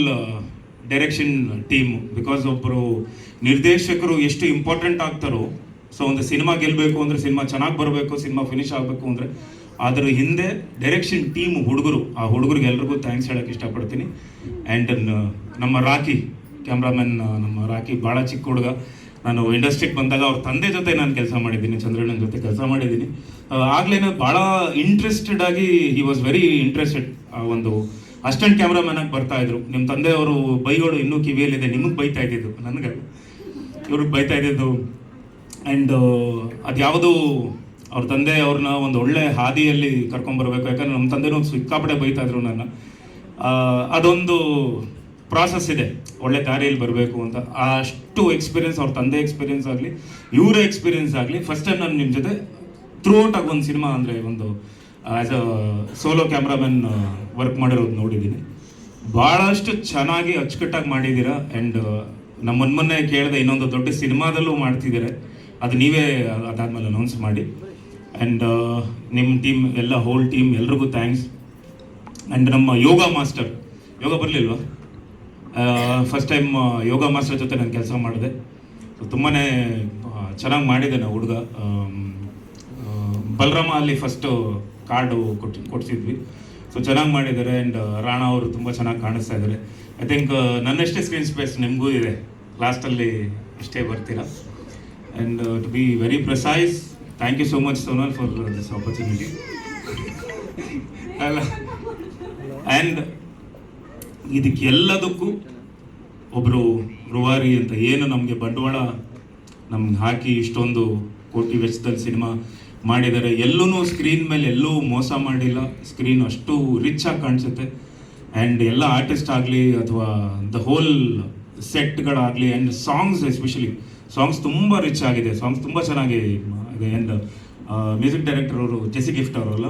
direction team, because ಒಬ್ಬರು ನಿರ್ದೇಶಕರು ಎಷ್ಟು ಇಂಪಾರ್ಟೆಂಟ್ ಆಗ್ತಾರೋ. ಸೊ ಒಂದು ಸಿನಿಮಾ ಗೆಲ್ಲಬೇಕು ಅಂದರೆ, ಸಿನಿಮಾ ಚೆನ್ನಾಗಿ ಬರಬೇಕು, ಸಿನಿಮಾ ಫಿನಿಶ್ ಆಗಬೇಕು ಅಂದರೆ ಅದರ ಹಿಂದೆ ಡೈರೆಕ್ಷನ್ ಟೀಮ್ ಹುಡುಗರು, ಆ ಹುಡುಗರಿಗೆ ಎಲ್ರಿಗೂ ಥ್ಯಾಂಕ್ಸ್ ಹೇಳೋಕ್ಕೆ ಇಷ್ಟಪಡ್ತೀನಿ. ಆ್ಯಂಡ್ ನಮ್ಮ ರಾಕಿ ಕ್ಯಾಮ್ರಾಮನ್, ನಮ್ಮ ರಾಕಿ ಭಾಳ ಚಿಕ್ಕ ಹುಡುಗ. ನಾನು ಇಂಡಸ್ಟ್ರಿಗೆ ಬಂದಾಗ ಅವ್ರ ತಂದೆ ಜೊತೆ ನಾನು ಕೆಲಸ ಮಾಡಿದ್ದೀನಿ, ಚಂದ್ರಣ್ಣನ ಜೊತೆ ಕೆಲಸ ಮಾಡಿದ್ದೀನಿ. ಆಗಲೇ ಭಾಳ ಇಂಟ್ರೆಸ್ಟೆಡ್ ಆಗಿ, ಹಿ ವಾಸ್ ವೆರಿ ಇಂಟ್ರೆಸ್ಟೆಡ್. ಒಂದು ಅಸಿಸ್ಟೆಂಟ್ ಕ್ಯಾಮ್ರಾಮನ್ ಆಗಿ ಬರ್ತಾಯಿದ್ರು. ನಿಮ್ಮ ತಂದೆಯವರು ಬೈಗಳು ಇನ್ನೂ ಕಿವಿಯಲ್ಲಿದೆ, ನಿಮಗೆ ಬೈತಾ ಇದ್ದಿದ್ದು, ನನಗೆ ಇವ್ರಿಗೆ ಬೈತಾ ಇದ್ದಿದ್ದು. ಆ್ಯಂಡ್ ಅದ್ಯಾವುದು ಅವ್ರ ತಂದೆ ಅವ್ರನ್ನ ಒಂದು ಒಳ್ಳೆ ಹಾದಿಯಲ್ಲಿ ಕರ್ಕೊಂಬರ್ಬೇಕು, ಯಾಕಂದರೆ ನಮ್ಮ ತಂದೆನೂ ಸಿಕ್ಕಾಪಟ್ಟೆ ಬೈತಾ ಇದ್ರು ನನ್ನ. ಅದೊಂದು ಪ್ರಾಸೆಸ್ ಇದೆ, ಒಳ್ಳೆ ದಾರಿಯಲ್ಲಿ ಬರಬೇಕು ಅಂತ. ಅಷ್ಟು ಎಕ್ಸ್ಪೀರಿಯನ್ಸ್, ಅವ್ರ ತಂದೆ ಎಕ್ಸ್ಪೀರಿಯನ್ಸ್ ಆಗಲಿ, ಇವರ ಎಕ್ಸ್ಪೀರಿಯನ್ಸ್ ಆಗಲಿ, ಫಸ್ಟ್ ಟೈಮ್ ನಾನು ನಿಮ್ಮ ಜೊತೆ ಥ್ರೂ ಔಟ್ ಆಗಿ ಒಂದು ಸಿನಿಮಾ ಅಂದರೆ ಒಂದು as a solo cameraman work ಮಾಡಿರೋದು ನೋಡಿದ್ದೀನಿ. ಭಾಳಷ್ಟು ಚೆನ್ನಾಗಿ ಅಚ್ಚುಕಟ್ಟಾಗಿ ಮಾಡಿದ್ದೀರಾ. ಆ್ಯಂಡ್ ನಮ್ಮ ಮೊನ್ನೆ ಕೇಳಿದೆ, ಇನ್ನೊಂದು ದೊಡ್ಡ ಸಿನಿಮಾದಲ್ಲೂ ಮಾಡ್ತಿದ್ದಾರೆ, ಅದು ನೀವೇ ಅದಾದಮೇಲೆ ಅನೌನ್ಸ್ ಮಾಡಿ. ಆ್ಯಂಡ್ ನಿಮ್ಮ ಟೀಮ್ ಎಲ್ಲ, ಹೋಲ್ ಟೀಮ್ ಎಲ್ರಿಗೂ ಥ್ಯಾಂಕ್ಸ್. ಆ್ಯಂಡ್ ನಮ್ಮ ಯೋಗ ಮಾಸ್ಟರ್, ಯೋಗ ಬರಲಿಲ್ವಾ? ಫಸ್ಟ್ ಟೈಮ್ ಯೋಗ ಮಾಸ್ಟರ್ ಜೊತೆ ನಾನು ಕೆಲಸ ಮಾಡಿದೆ. ಸೊ ತುಂಬಾ ಚೆನ್ನಾಗಿ ಮಾಡಿದ್ದಾನೆ ಹುಡುಗ. ಬಲರಾಮ ಅಲ್ಲಿ ಫಸ್ಟು ಕಾರ್ಡು ಕೊಡ್ಸಿದ್ವಿ. ಸೊ ಚೆನ್ನಾಗಿ ಮಾಡಿದ್ದಾರೆ. ಆ್ಯಂಡ್ ರಾಣಾ ಅವರು ತುಂಬ ಚೆನ್ನಾಗಿ ಕಾಣಿಸ್ತಾ ಇದ್ದಾರೆ. ಐ ಥಿಂಕ್ ನನ್ನಷ್ಟೇ ಸ್ಕ್ರೀನ್ ಸ್ಪೇಸ್ ನಿಮಗೂ ಇದೆ, ಲಾಸ್ಟಲ್ಲಿ ಇಷ್ಟೇ ಬರ್ತೀರಾ. And to be very precise, thank you so much Sonal for this opportunity. ಅಲ್ಲ, ಆ್ಯಂಡ್ ಇದಕ್ಕೆಲ್ಲದಕ್ಕೂ ಒಬ್ಬರು ರೂವಾರಿ ಅಂತ ಏನು ನಮಗೆ ಬಂಡವಾಳ ನಮ್ಗೆ ಹಾಕಿ ಇಷ್ಟೊಂದು ಕೋಟಿ ವೆಚ್ಚದಲ್ಲಿ ಸಿನಿಮಾ ಮಾಡಿದ್ದಾರೆ. ಎಲ್ಲೂ ಸ್ಕ್ರೀನ್ ಮೇಲೆ ಎಲ್ಲೂ ಮೋಸ ಮಾಡಿಲ್ಲ. ಸ್ಕ್ರೀನ್ ಅಷ್ಟು ರಿಚ್ ಆಗಿ ಕಾಣಿಸುತ್ತೆ. ಆ್ಯಂಡ್ ಎಲ್ಲ ಆರ್ಟಿಸ್ಟ್ ಆಗಲಿ ಅಥವಾ ದ ಹೋಲ್ ಸೆಟ್ಗಳಾಗಲಿ ಆ್ಯಂಡ್ ಸಾಂಗ್ಸ್ ಎಸ್ಪೆಷಲಿ ಸಾಂಗ್ಸ್ ತುಂಬ ರಿಚ್ ಆಗಿದೆ. ಸಾಂಗ್ಸ್ ತುಂಬ ಚೆನ್ನಾಗಿದೆ. ಆ್ಯಂಡ್ ಮ್ಯೂಸಿಕ್ ಡೈರೆಕ್ಟರ್ ಅವರು ಜೆಸಿ ಗಿಫ್ಟ್ ಅವರಲ್ಲ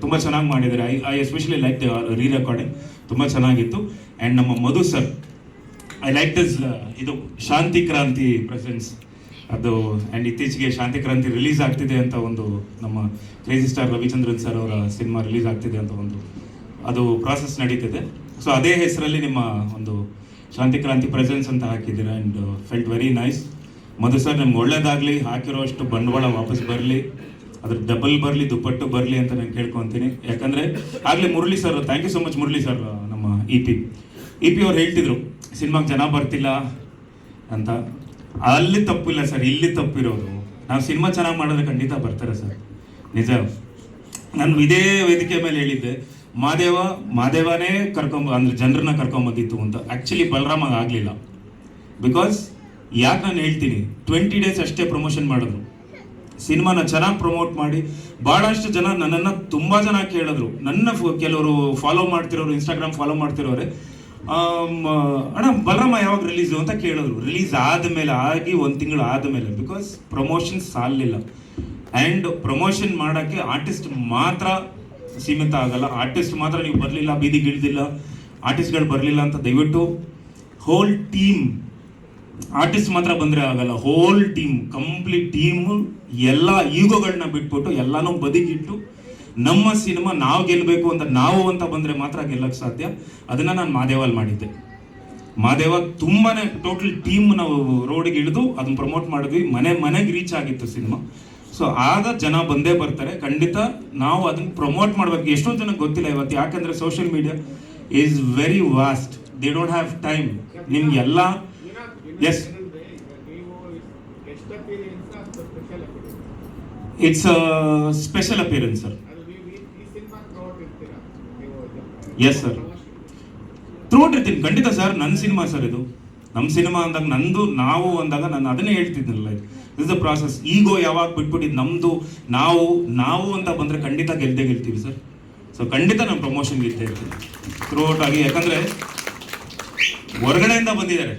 ತುಂಬ ಚೆನ್ನಾಗಿ ಮಾಡಿದ್ದಾರೆ. I especially like the re recording ತುಂಬ ಚೆನ್ನಾಗಿತ್ತು. ಆ್ಯಂಡ್ ನಮ್ಮ Madhu sir, I like this ಇದು ಶಾಂತಿ ಕ್ರಾಂತಿ ಪ್ರೆಸೆನ್ಸ್ ಅದು. ಆ್ಯಂಡ್ ಇತ್ತೀಚೆಗೆ ಶಾಂತಿ ಕ್ರಾಂತಿ ರಿಲೀಸ್ ಆಗ್ತಿದೆ ಅಂತ ಒಂದು ನಮ್ಮ ಕ್ರೇಜಿ ಸ್ಟಾರ್ ರವಿಚಂದ್ರನ್ ಸರ್ ಅವರ ಸಿನಿಮಾ ರಿಲೀಸ್ ಆಗ್ತಿದೆ ಅಂತ ಒಂದು ಅದು ಪ್ರಾಸೆಸ್ ನಡೀತಿದೆ. ಸೊ ಅದೇ ಹೆಸರಲ್ಲಿ ನಿಮ್ಮ ಒಂದು ಶಾಂತಿ ಕ್ರಾಂತಿ ಪ್ರೆಸೆನ್ಸ್ ಅಂತ ಹಾಕಿದ್ದೀರಾ. And felt very nice. Madhu sir ನಿಮ್ಗೆ ಒಳ್ಳೇದಾಗಲಿ, ಹಾಕಿರೋ ಅಷ್ಟು ಬಂಡವಾಳ ವಾಪಸ್ ಬರಲಿ, ಅದ್ರ ಡಬಲ್ ಬರಲಿ, ದುಪ್ಪಟ್ಟು ಬರಲಿ ಅಂತ ನಾನು ಕೇಳ್ಕೊತೀನಿ. ಯಾಕಂದರೆ ಆಗಲೇ Murali sir, thank you so much Murali sir, ನಮ್ಮ ಇ ಪಿ ಅವ್ರು ಹೇಳ್ತಿದ್ರು ಸಿನಿಮಾಗೆ ಜನ ಬರ್ತಿಲ್ಲ ಅಂತ. ಅಲ್ಲಿ ತಪ್ಪಿಲ್ಲ ಸರ್, ಇಲ್ಲಿ ತಪ್ಪಿರೋದು. ನಾವು ಸಿನಿಮಾ ಚೆನ್ನಾಗಿ ಮಾಡಿದ್ರೆ ಖಂಡಿತ ಬರ್ತಾರೆ ಸರ್, ನಿಜ. ನಾನು ಇದೇ ವೇದಿಕೆ ಮೇಲೆ ಹೇಳಿದ್ದೆ, ಮಾದೇವನೇ ಅಂದರೆ ಜನರನ್ನ ಕರ್ಕೊಂಬಂದಿತ್ತು ಅಂತ. ಆ್ಯಕ್ಚುಲಿ ಬಲರಾಮ ಆಗಲಿಲ್ಲ. ಬಿಕಾಸ್ ಯಾಕೆ ನಾನು ಹೇಳ್ತೀನಿ, 20 days ಅಷ್ಟೇ ಪ್ರಮೋಷನ್ ಮಾಡಿದ್ರು. ಸಿನಿಮಾನ ಚೆನ್ನಾಗಿ ಪ್ರಮೋಟ್ ಮಾಡಿ ಭಾಳಷ್ಟು ಜನ ನನ್ನನ್ನು ತುಂಬ ಜನ ಕೇಳಿದ್ರು. ನನ್ನ ಕೆಲವರು ಫಾಲೋ ಮಾಡ್ತಿರೋರು, ಇನ್ಸ್ಟಾಗ್ರಾಮ್ ಫಾಲೋ ಮಾಡ್ತಿರೋರೆ, ಅಣ್ಣ ಬಲರಾಮ ಯಾವಾಗ ರಿಲೀಸು ಅಂತ ಕೇಳಿದ್ರು. ರಿಲೀಸ್ ಆದಮೇಲೆ ಆಗಿ 1 ತಿಂಗಳು ಆದಮೇಲೆ, ಬಿಕಾಸ್ ಪ್ರಮೋಷನ್ ಸಾಲಿಲ್ಲ. ಆ್ಯಂಡ್ ಪ್ರಮೋಷನ್ ಮಾಡೋಕ್ಕೆ ಆರ್ಟಿಸ್ಟ್ ಮಾತ್ರ ಸೀಮಿತ ಆಗಲ್ಲ. ಆರ್ಟಿಸ್ಟ್ ಮಾತ್ರ ನೀವು ಬರಲಿಲ್ಲ, ಬೀದಿಗಿಳಿದಿಲ್ಲ, ಆರ್ಟಿಸ್ಟ್ಗಳು ಬರಲಿಲ್ಲ ಅಂತ ದಯವಿಟ್ಟು ಹೋಲ್ ಟೀಮ್, ಆರ್ಟಿಸ್ಟ್ ಮಾತ್ರ ಬಂದರೆ ಆಗಲ್ಲ, ಹೋಲ್ ಟೀಮ್, ಕಂಪ್ಲೀಟ್ ಟೀಮು ಎಲ್ಲ ಈಗೋಗಳನ್ನ ಬಿಟ್ಬಿಟ್ಟು ಎಲ್ಲನೂ ಬದಿಗಿಟ್ಟು ನಮ್ಮ ಸಿನಿಮಾ ನಾವು ಗೆಲ್ಲಬೇಕು ಅಂತ ಬಂದರೆ ಮಾತ್ರ ಗೆಲ್ಲಕ್ಕೆ ಸಾಧ್ಯ. ಅದನ್ನು ನಾನು ಮಾದೇವಲ್ಲಿ ಮಾಡಿದ್ದೆ. ಮಾದೇವ ತುಂಬಾ ಟೋಟಲ್ ಟೀಮ್ ನಾವು ರೋಡಿಗೆ ಇಳಿದು ಅದನ್ನು ಪ್ರಮೋಟ್ ಮಾಡಿದ್ವಿ. ಮನೆಗೆ ರೀಚ್ ಆಗಿತ್ತು ಸಿನಿಮಾ. ಸೊ ಆಗ ಜನ ಬಂದೇ ಬರ್ತಾರೆ ಖಂಡಿತ. ನಾವು ಅದನ್ನು ಪ್ರಮೋಟ್ ಮಾಡಬೇಕು. ಎಷ್ಟೊಂದು ಜನಕ್ಕೆ ಗೊತ್ತಿಲ್ಲ ಇವತ್ತು, ಯಾಕಂದರೆ social media is very vast. They don't have time. ನಿಮ್ಗೆಲ್ಲ yes, it's special appearance sir. Yes sir, throughout ಇರ್ತೀನಿ ಖಂಡಿತ ಸರ್. ನನ್ನ ಸಿನಿಮಾ ಸರ್ ಇದು, ನಮ್ಮ ಸಿನಿಮಾ ಅಂದಾಗ ನಂದು ನಾವು ಅಂದಾಗ ನಾನು ಅದನ್ನೇ ಹೇಳ್ತಿದ್ನಲ್ಲ, ಇಸ್ ದ ಪ್ರಾಸೆಸ್. ಈಗೋ ಯಾವಾಗ ಬಿಟ್ಬಿಟ್ಟಿದ್ದು ನಮ್ಮದು ನಾವು ಅಂತ ಬಂದರೆ ಖಂಡಿತ ಗೆಲ್ತೀವಿ ಸರ್. ಸೊ ಖಂಡಿತ ನಾನು ಪ್ರಮೋಷನ್ ಗೆಲ್ತಾ ಇರ್ತೀನಿ ಥ್ರೂಔಟ್ ಆಗಿ. ಯಾಕಂದರೆ ಹೊರಗಡೆಯಿಂದ ಬಂದಿದ್ದಾರೆ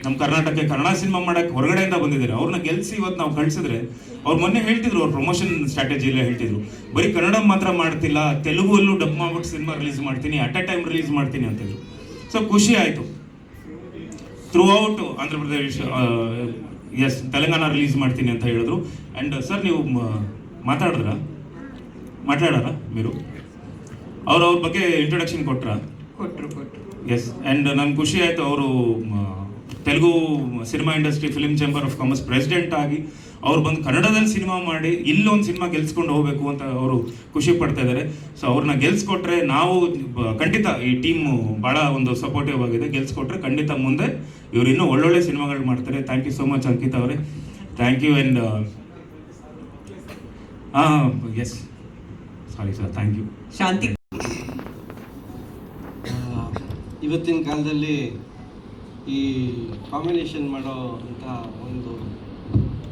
ನಮ್ಮ ಕರ್ನಾಟಕಕ್ಕೆ, ಕನ್ನಡ ಸಿನಿಮಾ ಮಾಡೋಕ್ಕೆ ಹೊರಗಡೆಯಿಂದ ಬಂದಿದ್ದಾರೆ. ಅವ್ರನ್ನ ಗೆಲ್ಲಿಸಿ ಇವತ್ತು ನಾವು ಕಳಿಸಿದ್ರೆ, ಅವ್ರು ಮೊನ್ನೆ ಹೇಳ್ತಿದ್ರು, ಅವ್ರ ಪ್ರಮೋಷನ್ ಸ್ಟ್ರಾಟಜಿ ಎಲ್ಲ ಹೇಳ್ತಿದ್ರು, ಬರೀ ಕನ್ನಡ ಮಾತ್ರ ಮಾಡ್ತಿಲ್ಲ, ತೆಲುಗಲ್ಲೂ ಡಬ್ ಮಾಡ್ಬಿಟ್ಟು ಸಿನಿಮಾ ರಿಲೀಸ್ ಮಾಡ್ತೀನಿ, ಅಟ್ ಎ ಟೈಮ್ ರಿಲೀಸ್ ಮಾಡ್ತೀನಿ ಅಂತಿದ್ರು. ಸೊ ಖುಷಿ ಆಯಿತು. Throughout Andhra Pradesh, yes, Telangana release ಮಾಡ್ತೀನಿ ಅಂತ ಹೇಳಿದ್ರು. ಆ್ಯಂಡ್ ಸರ್ ನೀವು ಮಾತಾಡೋರ మీరు ಅವ್ರ ಬಗ್ಗೆ ಇಂಟ್ರೊಡಕ್ಷನ್ ಕೊಟ್ರು. ಎಸ್, ಆ್ಯಂಡ್ ನನ್ಗೆ ಖುಷಿ ಆಯಿತು. ಅವರು Telugu cinema industry film chamber of commerce president ಆಗಿ ಅವ್ರು ಬಂದು ಕನ್ನಡದಲ್ಲಿ ಸಿನಿಮಾ ಮಾಡಿ ಇಲ್ಲೊಂದು ಸಿನಿಮಾ ಗೆಲ್ಸ್ಕೊಂಡು ಹೋಗಬೇಕು ಅಂತ ಅವರು ಖುಷಿ ಪಡ್ತಾ ಇದ್ದಾರೆ. ಸೊ ಅವ್ರನ್ನ ಗೆಲ್ಸ್ಕೊಟ್ರೆ ನಾವು ಖಂಡಿತ, ಈ ಟೀಮು ಭಾಳ ಒಂದು ಸಪೋರ್ಟಿವ್ ಆಗಿದೆ. ಗೆಲ್ಸ್ಕೊಟ್ರೆ ಖಂಡಿತ ಮುಂದೆ ಇವರು ಇನ್ನೂ ಒಳ್ಳೊಳ್ಳೆ ಸಿನಿಮಾಗಳು ಮಾಡ್ತಾರೆ. Thank you so much Ankit ಅವರೇ, thank you. And yes, sorry sir, thank you. Shanti, ಇವತ್ತಿನ ಕಾಲದಲ್ಲಿ ಈ ಕಾಂಬಿನೇಷನ್ ಮಾಡೋ ಅಂತ ಒಂದು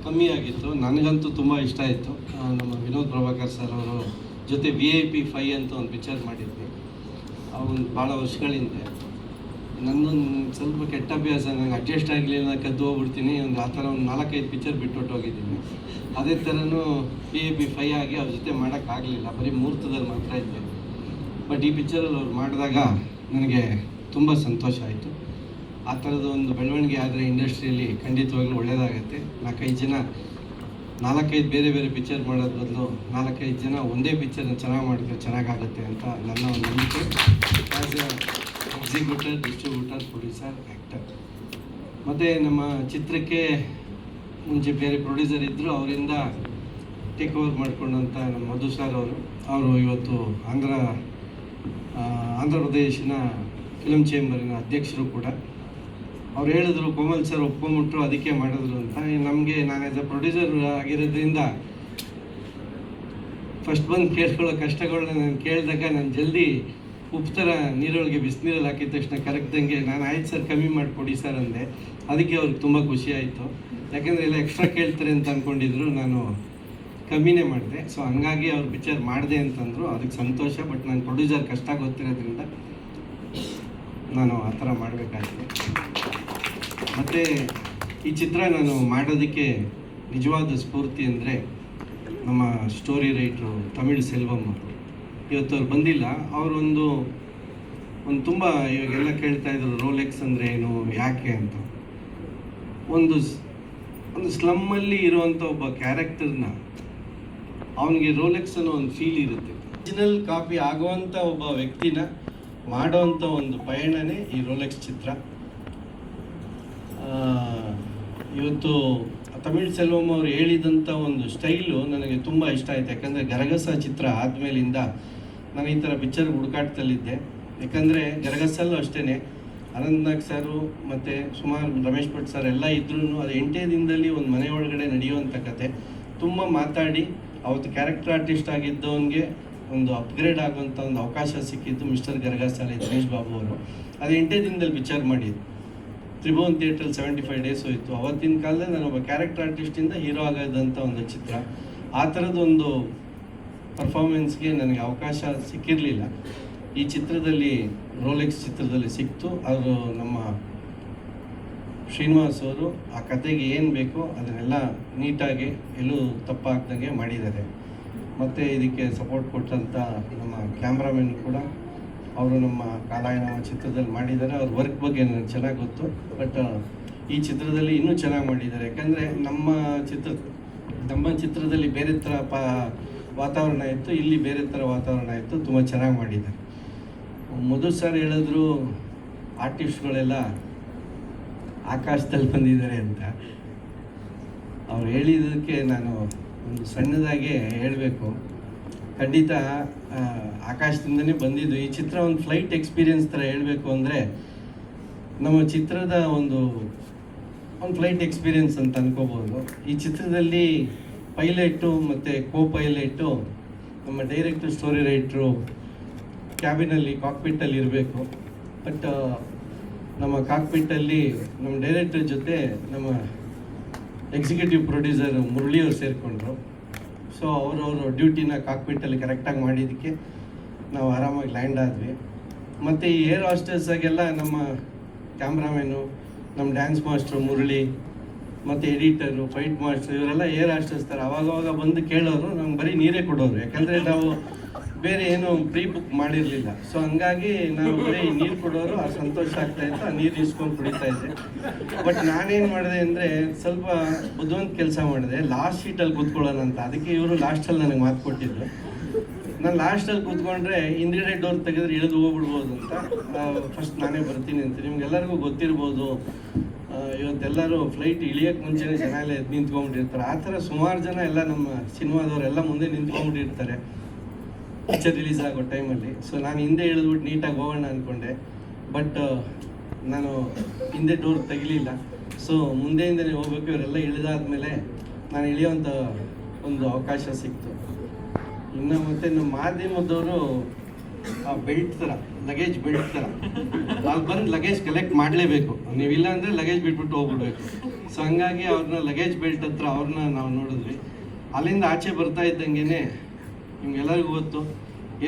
ಕಮ್ಮಿ ಆಗಿತ್ತು. ನನಗಂತೂ ತುಂಬ ಇಷ್ಟ ಆಯಿತು. ನಮ್ಮ ವಿನೋದ್ ಪ್ರಭಾಕರ್ ಸರ್ ಅವರು ಜೊತೆ VIP 5 ಅಂತ ಒಂದು ಪಿಕ್ಚರ್ ಮಾಡಿದ್ವಿ. ಒಂದು ಭಾಳ ವರ್ಷಗಳಿಂದ. ನನ್ನೊಂದು ಸ್ವಲ್ಪ ಕೆಟ್ಟ ಅಭ್ಯಾಸ, ನನಗೆ ಅಡ್ಜಸ್ಟ್ ಆಗಲಿಲ್ಲ, ಕದ್ದು ಹೋಗ್ಬಿಡ್ತೀನಿ. ಆ ಥರ ಒಂದು 4-5 ಪಿಕ್ಚರ್ ಬಿಟ್ಟುಬಿಟ್ಟೋಗಿದ್ದೀನಿ. ಅದೇ ಥರನೂ VIP 5 ಆಗಿ ಅವ್ರ ಜೊತೆ ಮಾಡೋಕ್ಕಾಗಲಿಲ್ಲ, ಬರೀ ಮುಹೂರ್ತದಲ್ಲಿ ಮಾತ್ರ ಇದ್ದೆ. ಬಟ್ ಈ ಪಿಕ್ಚರಲ್ಲಿ ಅವ್ರು ಮಾಡಿದಾಗ ನನಗೆ ತುಂಬ ಸಂತೋಷ ಆಯಿತು. ಆ ಥರದ ಒಂದು ಬೆಳವಣಿಗೆ ಆದರೆ ಇಂಡಸ್ಟ್ರಿಯಲ್ಲಿ ಖಂಡಿತವಾಗ್ಲೂ ಒಳ್ಳೆಯದಾಗತ್ತೆ. 4-5 ಬೇರೆ ಬೇರೆ ಪಿಕ್ಚರ್ ಮಾಡೋದು ಬದಲು 4-5 ಜನ ಒಂದೇ ಪಿಕ್ಚರ್ನ ಚೆನ್ನಾಗಿ ಮಾಡಿದ್ರೆ ಚೆನ್ನಾಗಾಗುತ್ತೆ ಅಂತ ನನ್ನ ಒಂದು ನಂಬಿಕೆ. As A executor, distributor, producer, actor. ಮತ್ತು ನಮ್ಮ ಚಿತ್ರಕ್ಕೆ ಮುಂಚೆ ಬೇರೆ ಪ್ರೊಡ್ಯೂಸರ್ ಇದ್ದರು, ಅವರಿಂದ ಟೇಕ್ ಓವರ್ ಮಾಡಿಕೊಂಡಂಥ ನಮ್ಮ ಮಧು ಸರ್ ಅವರು ಇವತ್ತು ಆಂಧ್ರ ಪ್ರದೇಶಿನ ಫಿಲ್ಮ್ ಚೇಂಬರಿನ ಅಧ್ಯಕ್ಷರು ಕೂಡ. ಅವ್ರು ಹೇಳಿದ್ರು, ಕೋಮಲ್ ಸರ್ ಒಪ್ಕೊಂಬಿಟ್ರು, ಅದಕ್ಕೆ ಮಾಡಿದ್ರು ಅಂತ. ನಮಗೆ ನಾನು ಆ್ಯಸ್ ಅ ಪ್ರೊಡ್ಯೂಸರ್ ಆಗಿರೋದ್ರಿಂದ ಫಸ್ಟ್ ಬಂದು ಕೇಳ್ಕೊಳ್ಳೋ ಕಷ್ಟಗಳನ್ನ ನಾನು ಕೇಳಿದಾಗ ನಾನು ಜಲ್ದಿ ಉಪ್ಪು ಥರ ನೀರೊಳಗೆ ಬಿಸಿನೀರಲ್ಲಿ ಹಾಕಿದ ತಕ್ಷಣ ಕರಗ್ದಂಗೆ ನಾನು ಆಯ್ತು ಸರ್ ಕಮ್ಮಿ ಮಾಡಿಕೊಡಿ ಸರ್ ಅಂದೆ. ಅದಕ್ಕೆ ಅವ್ರಿಗೆ ತುಂಬ ಖುಷಿ ಆಯಿತು. ಯಾಕೆಂದರೆ ಎಲ್ಲ ಎಕ್ಸ್ಟ್ರಾ ಕೇಳ್ತಾರೆ ಅಂತ ಅಂದ್ಕೊಂಡಿದ್ರು, ನಾನು ಕಮ್ಮಿನೇ ಮಾಡಿದೆ. ಸೊ ಹಂಗಾಗಿ ಅವ್ರು ಪಿಕ್ಚರ್ ಮಾಡಿದೆ ಅಂತಂದರು, ಅದಕ್ಕೆ ಸಂತೋಷ. ಬಟ್ ನಾನು ಪ್ರೊಡ್ಯೂಸರ್ ಕಷ್ಟ ಗೊತ್ತಿರೋದ್ರಿಂದ ನಾನು ಆ ಥರ ಮಾಡಬೇಕಾಗಿದೆ. ಮತ್ತು ಈ ಚಿತ್ರ ನಾನು ಮಾಡೋದಕ್ಕೆ ನಿಜವಾದ ಸ್ಫೂರ್ತಿ ಅಂದರೆ ನಮ್ಮ ಸ್ಟೋರಿ ರೈಟ್ರು ತಮಿಳ್ ಸೆಲ್ವಂ ಅವರು. ಇವತ್ತು ಅವ್ರು ಬಂದಿಲ್ಲ. ಅವರೊಂದು ತುಂಬ ಇವಾಗೆಲ್ಲ ಕೇಳ್ತಾ ಇದ್ರು ರೋಲೆಕ್ಸ್ ಅಂದರೆ ಏನು, ಯಾಕೆ ಅಂತ. ಒಂದು ಸ್ಲಮ್ಮಲ್ಲಿ ಇರುವಂಥ ಒಬ್ಬ ಕ್ಯಾರೆಕ್ಟರ್ನ ಅವನಿಗೆ ರೋಲೆಕ್ಸ್ ಅನ್ನೋ ಒಂದು ಫೀಲ್ ಇರುತ್ತೆ. ಒರಿಜಿನಲ್ ಕಾಪಿ ಆಗುವಂಥ ಒಬ್ಬ ವ್ಯಕ್ತಿನ ಮಾಡೋವಂಥ ಒಂದು ಪಯಣನೇ ಈ ರೋಲೆಕ್ಸ್ ಚಿತ್ರ. ಇವತ್ತು ತಮಿಳ್ ಸೆಲ್ವಂ ಅವರು ಹೇಳಿದಂಥ ಒಂದು ಸ್ಟೈಲು ನನಗೆ ತುಂಬ ಇಷ್ಟ ಆಯಿತು. ಯಾಕಂದರೆ ಗರಗಸ ಚಿತ್ರ ಆದಮೇಲಿಂದ ನಾನು ಈ ಥರ ಪಿಕ್ಚರ್ ಹುಡುಕಾಟದಲ್ಲಿದ್ದೆ. ಯಾಕಂದರೆ ಗರಗಸಲ್ಲೂ ಅಷ್ಟೇ ಅನಂತನಾಗ್ ಸರು ಮತ್ತು ಸುಮಾರು ರಮೇಶ್ ಭಟ್ ಸರ್ ಎಲ್ಲ ಇದ್ರೂ ಅದು 8 ದಿನದಲ್ಲಿ ಒಂದು ಮನೆ ಒಳಗಡೆ ನಡೆಯುವಂಥ ಕತೆ. ತುಂಬ ಮಾತಾಡಿ ಅವತ್ತು ಕ್ಯಾರೆಕ್ಟರ್ ಆರ್ಟಿಸ್ಟ್ ಆಗಿದ್ದವನಿಗೆ ಒಂದು ಅಪ್ಗ್ರೇಡ್ ಆಗುವಂಥ ಒಂದು ಅವಕಾಶ ಸಿಕ್ಕಿದ್ದು ಮಿಸ್ಟರ್ ಗರಗಸಲ್ಲಿ ದಿನೇಶ್ ಬಾಬು ಅವರು. ಅದು 8 ದಿನದಲ್ಲಿ ಪಿಕ್ಚರ್ ಮಾಡಿದ್ದು. ತ್ರಿಭುವನ್ ಥಿಯೇಟ್ರಲ್ಲಿ 75 ಡೇಸ್ ಹೋಯಿತು. ಅವತ್ತಿನ ಕಾಲದಲ್ಲಿ ನಾನು ಒಬ್ಬ ಕ್ಯಾರೆಕ್ಟರ್ ಆರ್ಟಿಸ್ಟಿಂದ ಹೀರೋ ಆಗೋದಂಥ ಒಂದು ಚಿತ್ರ. ಆ ಥರದೊಂದು ಪರ್ಫಾರ್ಮೆನ್ಸ್ಗೆ ನನಗೆ ಅವಕಾಶ ಸಿಕ್ಕಿರಲಿಲ್ಲ. ಈ ಚಿತ್ರದಲ್ಲಿ ರೋಲೆಕ್ಸ್ ಚಿತ್ರದಲ್ಲಿ ಸಿಕ್ತು. ಅವರು ನಮ್ಮ ಶ್ರೀನಿವಾಸ್ ಅವರು ಆ ಕತೆಗೆ ಏನು ಬೇಕೋ ಅದನ್ನೆಲ್ಲ ನೀಟಾಗಿ ಎಲ್ಲೂ ತಪ್ಪಾಗ್ದಂಗೆ ಮಾಡಿದ್ದಾರೆ. ಮತ್ತು ಇದಕ್ಕೆ ಸಪೋರ್ಟ್ ಕೊಟ್ಟಂಥ ನಮ್ಮ ಕ್ಯಾಮ್ರಾಮನ್ ಕೂಡ ಅವರು ನಮ್ಮ ಕಾಲಾಯನವ ಚಿತ್ರದಲ್ಲಿ ಮಾಡಿದ್ದಾರೆ. ಅವ್ರ ವರ್ಕ್ ಬಗ್ಗೆ ನನಗೆ ಚೆನ್ನಾಗಿ ಗೊತ್ತು. ಬಟ್ ಈ ಚಿತ್ರದಲ್ಲಿ ಇನ್ನೂ ಚೆನ್ನಾಗಿ ಮಾಡಿದ್ದಾರೆ. ಯಾಕಂದರೆ ನಮ್ಮ ಚಿತ್ರದಲ್ಲಿ ಬೇರೆ ಥರ ವಾತಾವರಣ ಇತ್ತು, ಇಲ್ಲಿ ಬೇರೆ ಥರ ವಾತಾವರಣ ಇತ್ತು. ತುಂಬ ಚೆನ್ನಾಗಿ ಮಾಡಿದ್ದಾರೆ. ಮೊದಲು ಸರ್ ಹೇಳಿದ್ರು ಆರ್ಟಿಸ್ಟ್ಗಳೆಲ್ಲ ಆಕಾಶದಲ್ಲಿ ಬಂದಿದ್ದಾರೆ ಅಂತ. ಅವ್ರು ಹೇಳಿದ್ದಕ್ಕೆ ನಾನು ಒಂದು ಸಣ್ಣದಾಗೆ ಹೇಳಬೇಕು. ಖಂಡಿತ ಆಕಾಶದಿಂದನೇ ಬಂದಿದ್ದು. ಈ ಚಿತ್ರ ಒಂದು ಫ್ಲೈಟ್ ಎಕ್ಸ್ಪೀರಿಯನ್ಸ್ ಥರ ಹೇಳಬೇಕು ಅಂದರೆ ನಮ್ಮ ಚಿತ್ರದ ಒಂದು ಫ್ಲೈಟ್ ಎಕ್ಸ್ಪೀರಿಯನ್ಸ್ ಅಂತ ಅನ್ಕೋಬೋದು. ಈ ಚಿತ್ರದಲ್ಲಿ ಪೈಲಟು ಮತ್ತು ಪೈಲಟು ನಮ್ಮ ಡೈರೆಕ್ಟರ್ ಸ್ಟೋರಿ ರೈಟ್ರು ಕ್ಯಾಬಿನಲ್ಲಿ ಕಾಕ್ಪಿಟ್ಟಲ್ಲಿ ಇರಬೇಕು. ಬಟ್ ನಮ್ಮ ಕಾಕ್ಪಿಟ್ಟಲ್ಲಿ ನಮ್ಮ ಡೈರೆಕ್ಟರ್ ಜೊತೆ ನಮ್ಮ ಎಕ್ಸಿಕ್ಯೂಟಿವ್ ಪ್ರೊಡ್ಯೂಸರ್ ಮುರಳಿಯವರು ಸೇರಿಕೊಂಡ್ರು. ಸೊ ಅವರವರು ಡ್ಯೂಟಿನ ಕಾಕ್ಪಿಟ್ಟಲ್ಲಿ ಕರೆಕ್ಟಾಗಿ ಮಾಡಿದ್ದಕ್ಕೆ ನಾವು ಆರಾಮಾಗಿ ಲ್ಯಾಂಡ್ ಆದ್ವಿ. ಮತ್ತು ಈ ಏರ್ ಹಾಸ್ಟೆಲ್ಸಾಗೆಲ್ಲ ನಮ್ಮ ಕ್ಯಾಮ್ರಾಮೆನು, ನಮ್ಮ ಡ್ಯಾನ್ಸ್ ಮಾಸ್ಟ್ರು ಮುರಳಿ ಮತ್ತು ಎಡಿಟರು, ಫೈಟ್ ಮಾಸ್ಟ್ರು ಇವರೆಲ್ಲ ಏರ್ ಹಾಸ್ಟೆಲ್ಸ್ ಥರ ಅವಾಗವಾಗ ಬಂದು ಕೇಳೋರು. ನಮ್ಗೆ ಬರೀ ನೀರೇ ಕೊಡೋರು. ಯಾಕಂದರೆ ನಾವು ಬೇರೆ ಏನು ಪ್ರೀ ಬುಕ್ ಮಾಡಿರಲಿಲ್ಲ. ಸೊ ಹಂಗಾಗಿ ನಾವು ಬರೀ ನೀರು ಕೊಡೋರು. ಆ ಸಂತೋಷ ಆಗ್ತಾಯಿತ್ತು. ಆ ನೀರು ಇಸ್ಕೊಂಡು ಕುಡಿತಾ ಇದ್ದೆ. ಬಟ್ ನಾನೇನು ಮಾಡಿದೆ ಅಂದರೆ ಸ್ವಲ್ಪ ಬುದ್ಧಿವಂತ ಕೆಲಸ ಮಾಡಿದೆ. ಲಾಸ್ಟ್ ಸೀಟಲ್ಲಿ ಕೂತ್ಕೊಳ್ಳೋಣ ಅಂತ. ಅದಕ್ಕೆ ಇವರು ಲಾಸ್ಟಲ್ಲಿ ನನಗೆ ಮಾತು ಕೊಟ್ಟಿದ್ರು. ನಾನು ಲಾಸ್ಟಲ್ಲಿ ಕೂತ್ಕೊಂಡ್ರೆ ಹಿಂದ್ಗಡೆ ಡೋರ್ ತೆಗೆದ್ರೆ ಇಳಿದು ಹೋಗ್ಬಿಡ್ಬೋದು ಅಂತ ಫಸ್ಟ್ ನಾನೇ ಬರ್ತೀನಿ ಅಂತ. ನಿಮ್ಗೆಲ್ಲರಿಗೂ ಗೊತ್ತಿರ್ಬೋದು, ಇವತ್ತೆಲ್ಲರೂ ಫ್ಲೈಟ್ ಇಳಿಯೋಕ್ಕೆ ಮುಂಚೆನೇ ಜನ ಎಲ್ಲ ಎದ್ದು ನಿಂತ್ಕೊಂಡ್ಬಿಟ್ಟಿರ್ತಾರೆ. ಆ ಥರ ಸುಮಾರು ಜನ ಎಲ್ಲ ನಮ್ಮ ಸಿನಿಮಾದವರೆಲ್ಲ ಮುಂದೆ ನಿಂತ್ಕೊಂಡ್ಬಿಟ್ಟಿರ್ತಾರೆ ಪಿಕ್ಚರ್ ರಿಲೀಸ್ ಆಗೋ ಟೈಮಲ್ಲಿ. ಸೊ ನಾನು ಹಿಂದೆ ಇಳಿದ್ಬಿಟ್ಟು ನೀಟಾಗಿ ಹೋಗೋಣ ಅಂದ್ಕೊಂಡೆ. ಬಟ್ ನಾನು ಹಿಂದೆ ಡೋರ್ ತೆಗಿಲಿಲ್ಲ. ಸೊ ಮುಂದೆಯಿಂದನೇ ಹೋಗ್ಬೇಕು. ಇವರೆಲ್ಲ ಇಳಿದಾದ್ಮೇಲೆ ನಾನು ಇಳಿಯೋವಂಥ ಒಂದು ಅವಕಾಶ ಸಿಕ್ತು. ಇನ್ನು ಮತ್ತು ನಮ್ಮ ಮಾಧ್ಯಮದವರು ಆ ಬೆಲ್ಟ್ ಥರ, ಲಗೇಜ್ ಬೆಲ್ಟ್ ಥರ ಅಲ್ಲಿ ಬಂದು ಲಗೇಜ್ ಕಲೆಕ್ಟ್ ಮಾಡಲೇಬೇಕು. ನೀವಿಲ್ಲ ಅಂದರೆ ಲಗೇಜ್ ಬಿಟ್ಬಿಟ್ಟು ಹೋಗ್ಬಿಡ್ಬೇಕು. ಸೊ ಹಂಗಾಗಿ ಅವ್ರನ್ನ ಲಗೇಜ್ ಬೆಲ್ಟ್ ಹತ್ರ ಅವ್ರನ್ನ ನಾವು ನೋಡಿದ್ವಿ. ಅಲ್ಲಿಂದ ಆಚೆ ಬರ್ತಾ ಇದ್ದಂಗೆ ನಿಮ್ಗೆಲ್ಲರಿಗೂ ಗೊತ್ತು,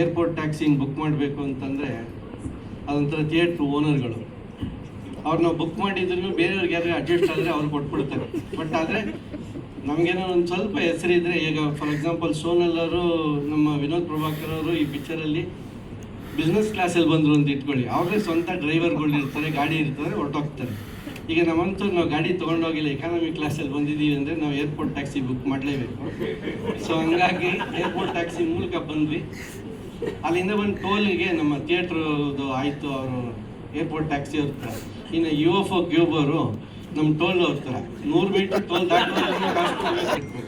ಏರ್ಪೋರ್ಟ್ ಟ್ಯಾಕ್ಸಿ ಬುಕ್ ಮಾಡಬೇಕು ಅಂತಂದರೆ ಅದೊಂಥರ ಥಿಯೇಟ್ರ್ ಓನರ್ಗಳು. ಅವ್ರು ನಾವು ಬುಕ್ ಮಾಡಿದ್ರು ಬೇರೆಯವ್ರಿಗೆ ಯಾರಿಗೆ ಅಡ್ಜಸ್ಟ್ ಆದರೆ ಅವ್ರು ಕೊಟ್ಬಿಡ್ತಾರೆ. ಬಟ್ ಆದರೆ ನಮಗೇನೋ ಒಂದು ಸ್ವಲ್ಪ ಹೆಸರಿದ್ರೆ, ಈಗ ಫಾರ್ ಎಕ್ಸಾಂಪಲ್ ಸೋನಲ್ಲವರು, ನಮ್ಮ ವಿನೋದ್ ಪ್ರಭಾಕರ್ ಅವರು ಈ ಪಿಕ್ಚರಲ್ಲಿ ಬಿಸ್ನೆಸ್ ಕ್ಲಾಸಲ್ಲಿ ಬಂದರು ಅಂತ ಇಟ್ಕೊಳ್ಳಿ. ಅವರೇ ಸ್ವಂತ ಡ್ರೈವರ್ಗಳು ಇರ್ತಾರೆ, ಗಾಡಿ ಇರ್ತಾರೆ, ಹೊರಟೋಗ್ತಾರೆ. ಈಗ ನಮ್ಮಂತೂ ನಾವು ಗಾಡಿ ತೊಗೊಂಡೋಗಿಲ್ಲ, ಎಕಾನಮಿ ಕ್ಲಾಸಲ್ಲಿ ಬಂದಿದ್ದೀವಿ ಅಂದರೆ ನಾವು ಏರ್ಪೋರ್ಟ್ ಟ್ಯಾಕ್ಸಿ ಬುಕ್ ಮಾಡಲೇಬೇಕು. ಸೊ ಹಂಗಾಗಿ ಏರ್ಪೋರ್ಟ್ ಟ್ಯಾಕ್ಸಿ ಮೂಲಕ ಬಂದ್ವಿ. ಅಲ್ಲಿಂದ ಬಂದು ಟೋಲ್ಗೆ ನಮ್ಮ ಥಿಯೇಟ್ರದು ಆಯಿತು, ಅವರು ಏರ್ಪೋರ್ಟ್ ಟ್ಯಾಕ್ಸಿ ಹೋಗ್ತಾರೆ. ಇನ್ನು UFO ಕ್ಯೂಬರು ನಮ್ಮ ಟೋಲ್ ಹೋಗ್ತಾರೆ. 100 ಮೀಟ್ರ್ ಟೋಲ್ ದಾಟ್ಕೊಂಡು.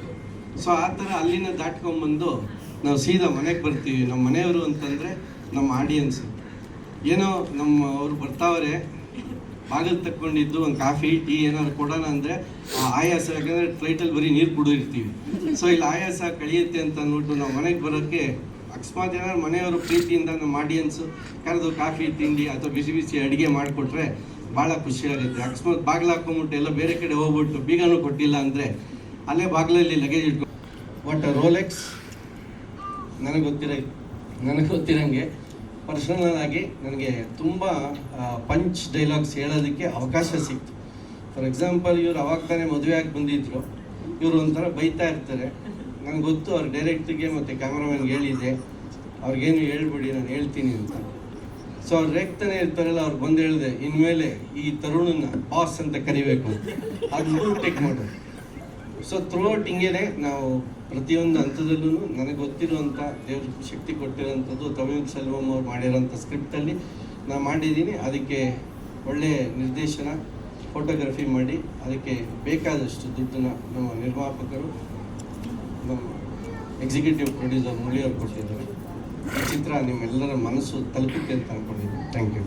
ಸೊ ಆ ಥರ ಅಲ್ಲಿನ ದಾಟ್ಕೊಂಡ್ಬಂದು ನಾವು ಸೀದಾ ಮನೆಗೆ ಬರ್ತೀವಿ. ನಮ್ಮ ಮನೆಯವರು ಅಂತಂದರೆ ನಮ್ಮ ಆಡಿಯನ್ಸು. ಏನೋ ಅವ್ರು ಬರ್ತಾವ್ರೆ, ಬಾಗಿಲು ತಕ್ಕೊಂಡಿದ್ದು ಒಂದು ಕಾಫಿ ಟೀ ಏನಾದ್ರು ಕೊಡೋಣ ಅಂದರೆ ಆಯಾಸ. ಯಾಕಂದರೆ ಫ್ಲೈಟಲ್ಲಿ ಬರೀ ನೀರು ಕುಡಿದಿರ್ತೀವಿ. ಸೊ ಇಲ್ಲಿ ಆಯಾಸ ಕಳಿಯುತ್ತೆ ಅಂತ ಅಂದ್ಬಿಟ್ಟು ನಾವು ಮನೆಗೆ ಬರೋಕ್ಕೆ ಅಕಸ್ಮಾತ್ ಏನಾದ್ರು ಮನೆಯವರು ಪ್ರೀತಿಯಿಂದ ನಮ್ಮ ಆಡಿಯನ್ಸು ಕರೆದು ಕಾಫಿ ತಿಂಡಿ ಅಥವಾ ಬಿಸಿ ಬಿಸಿ ಅಡುಗೆ ಮಾಡಿಕೊಟ್ರೆ ಭಾಳ ಖುಷಿಯಾಗುತ್ತೆ. ಅಕಸ್ಮಾತ್ ಬಾಗಿಲು ಹಾಕೊಂಬಿಟ್ಟು ಎಲ್ಲ ಬೇರೆ ಕಡೆ ಹೋಗ್ಬಿಟ್ಟು ಬೀಗನೂ ಕೊಟ್ಟಿಲ್ಲ ಅಂದರೆ ಅಲ್ಲೇ ಬಾಗಿಲಲ್ಲಿ ಲಗೇಜ್ ಇಟ್ಕೊ. ಬಟ್ ರೋಲೆಕ್ಸ್ ನನಗೆ ಗೊತ್ತಿರಂಗೆ ಪರ್ಸನಲ್ ಆಗಿ ನನಗೆ ತುಂಬ ಪಂಚ್ ಡೈಲಾಗ್ಸ್ ಹೇಳೋದಕ್ಕೆ ಅವಕಾಶ ಸಿಕ್ತು. ಫಾರ್ ಎಕ್ಸಾಂಪಲ್, ಇವ್ರು ಅವಾಗ ತಾನೇ ಮದುವೆ ಆಗಿ ಬಂದಿದ್ರು, ಇವರು ಒಂಥರ ಬೈತಾ ಇರ್ತಾರೆ. ನನಗೆ ಗೊತ್ತು ಅವ್ರು ಡೈರೆಕ್ಟ್ರಿಗೆ ಮತ್ತು ಕ್ಯಾಮ್ರಾಮನ್ಗೆ ಹೇಳಿದ್ದೆ, ಅವ್ರಿಗೇನು ಹೇಳ್ಬಿಡಿ ನಾನು ಹೇಳ್ತೀನಿ ಅಂತ. ಸೊ ಅವ್ರು ರೇಗ್ತಾನೆ ಇರ್ತಾರಲ್ಲ, ಅವ್ರು ಬಂದು ಹೇಳಿದೆ, ಇನ್ಮೇಲೆ ಈ ತರುಣನ ಬಾಸ್ ಅಂತ ಕರಿಬೇಕು, ಅದು ಟೇಕ್ ಮಾಡೋದು. ಸೊ ಥ್ರೂಔಟ್ ಹಿಂಗೇನೆ ನಾವು ಪ್ರತಿಯೊಂದು ಹಂತದಲ್ಲೂ ನನಗೆ ಗೊತ್ತಿರುವಂಥ ದೇವ್ರ ಶಕ್ತಿ ಕೊಟ್ಟಿರೋಂಥದ್ದು ತಮಿಳ್ ಸೆಲ್ವಂ ಅವ್ರು ಮಾಡಿರೋಂಥ ಸ್ಕ್ರಿಪ್ಟಲ್ಲಿ ನಾನು ಮಾಡಿದ್ದೀನಿ. ಅದಕ್ಕೆ ಒಳ್ಳೆಯ ನಿರ್ದೇಶನ, ಫೋಟೋಗ್ರಫಿ ಮಾಡಿ ಅದಕ್ಕೆ ಬೇಕಾದಷ್ಟು ದುಡ್ಡನ್ನು ನಮ್ಮ ನಿರ್ಮಾಪಕರು, ನಮ್ಮ ಎಕ್ಸಿಕ್ಯೂಟಿವ್ ಪ್ರೊಡ್ಯೂಸರ್ ಮುಳಿಯವ್ರು ಕೊಟ್ಟಿದ್ದಾರೆ. ಈ ಚಿತ್ರ ನಿಮ್ಮೆಲ್ಲರ ಮನಸ್ಸು ತಲುಪುತ್ತೆ ಅಂತ ಅಂದ್ಕೊಂಡಿದ್ದೀನಿ. Thank you.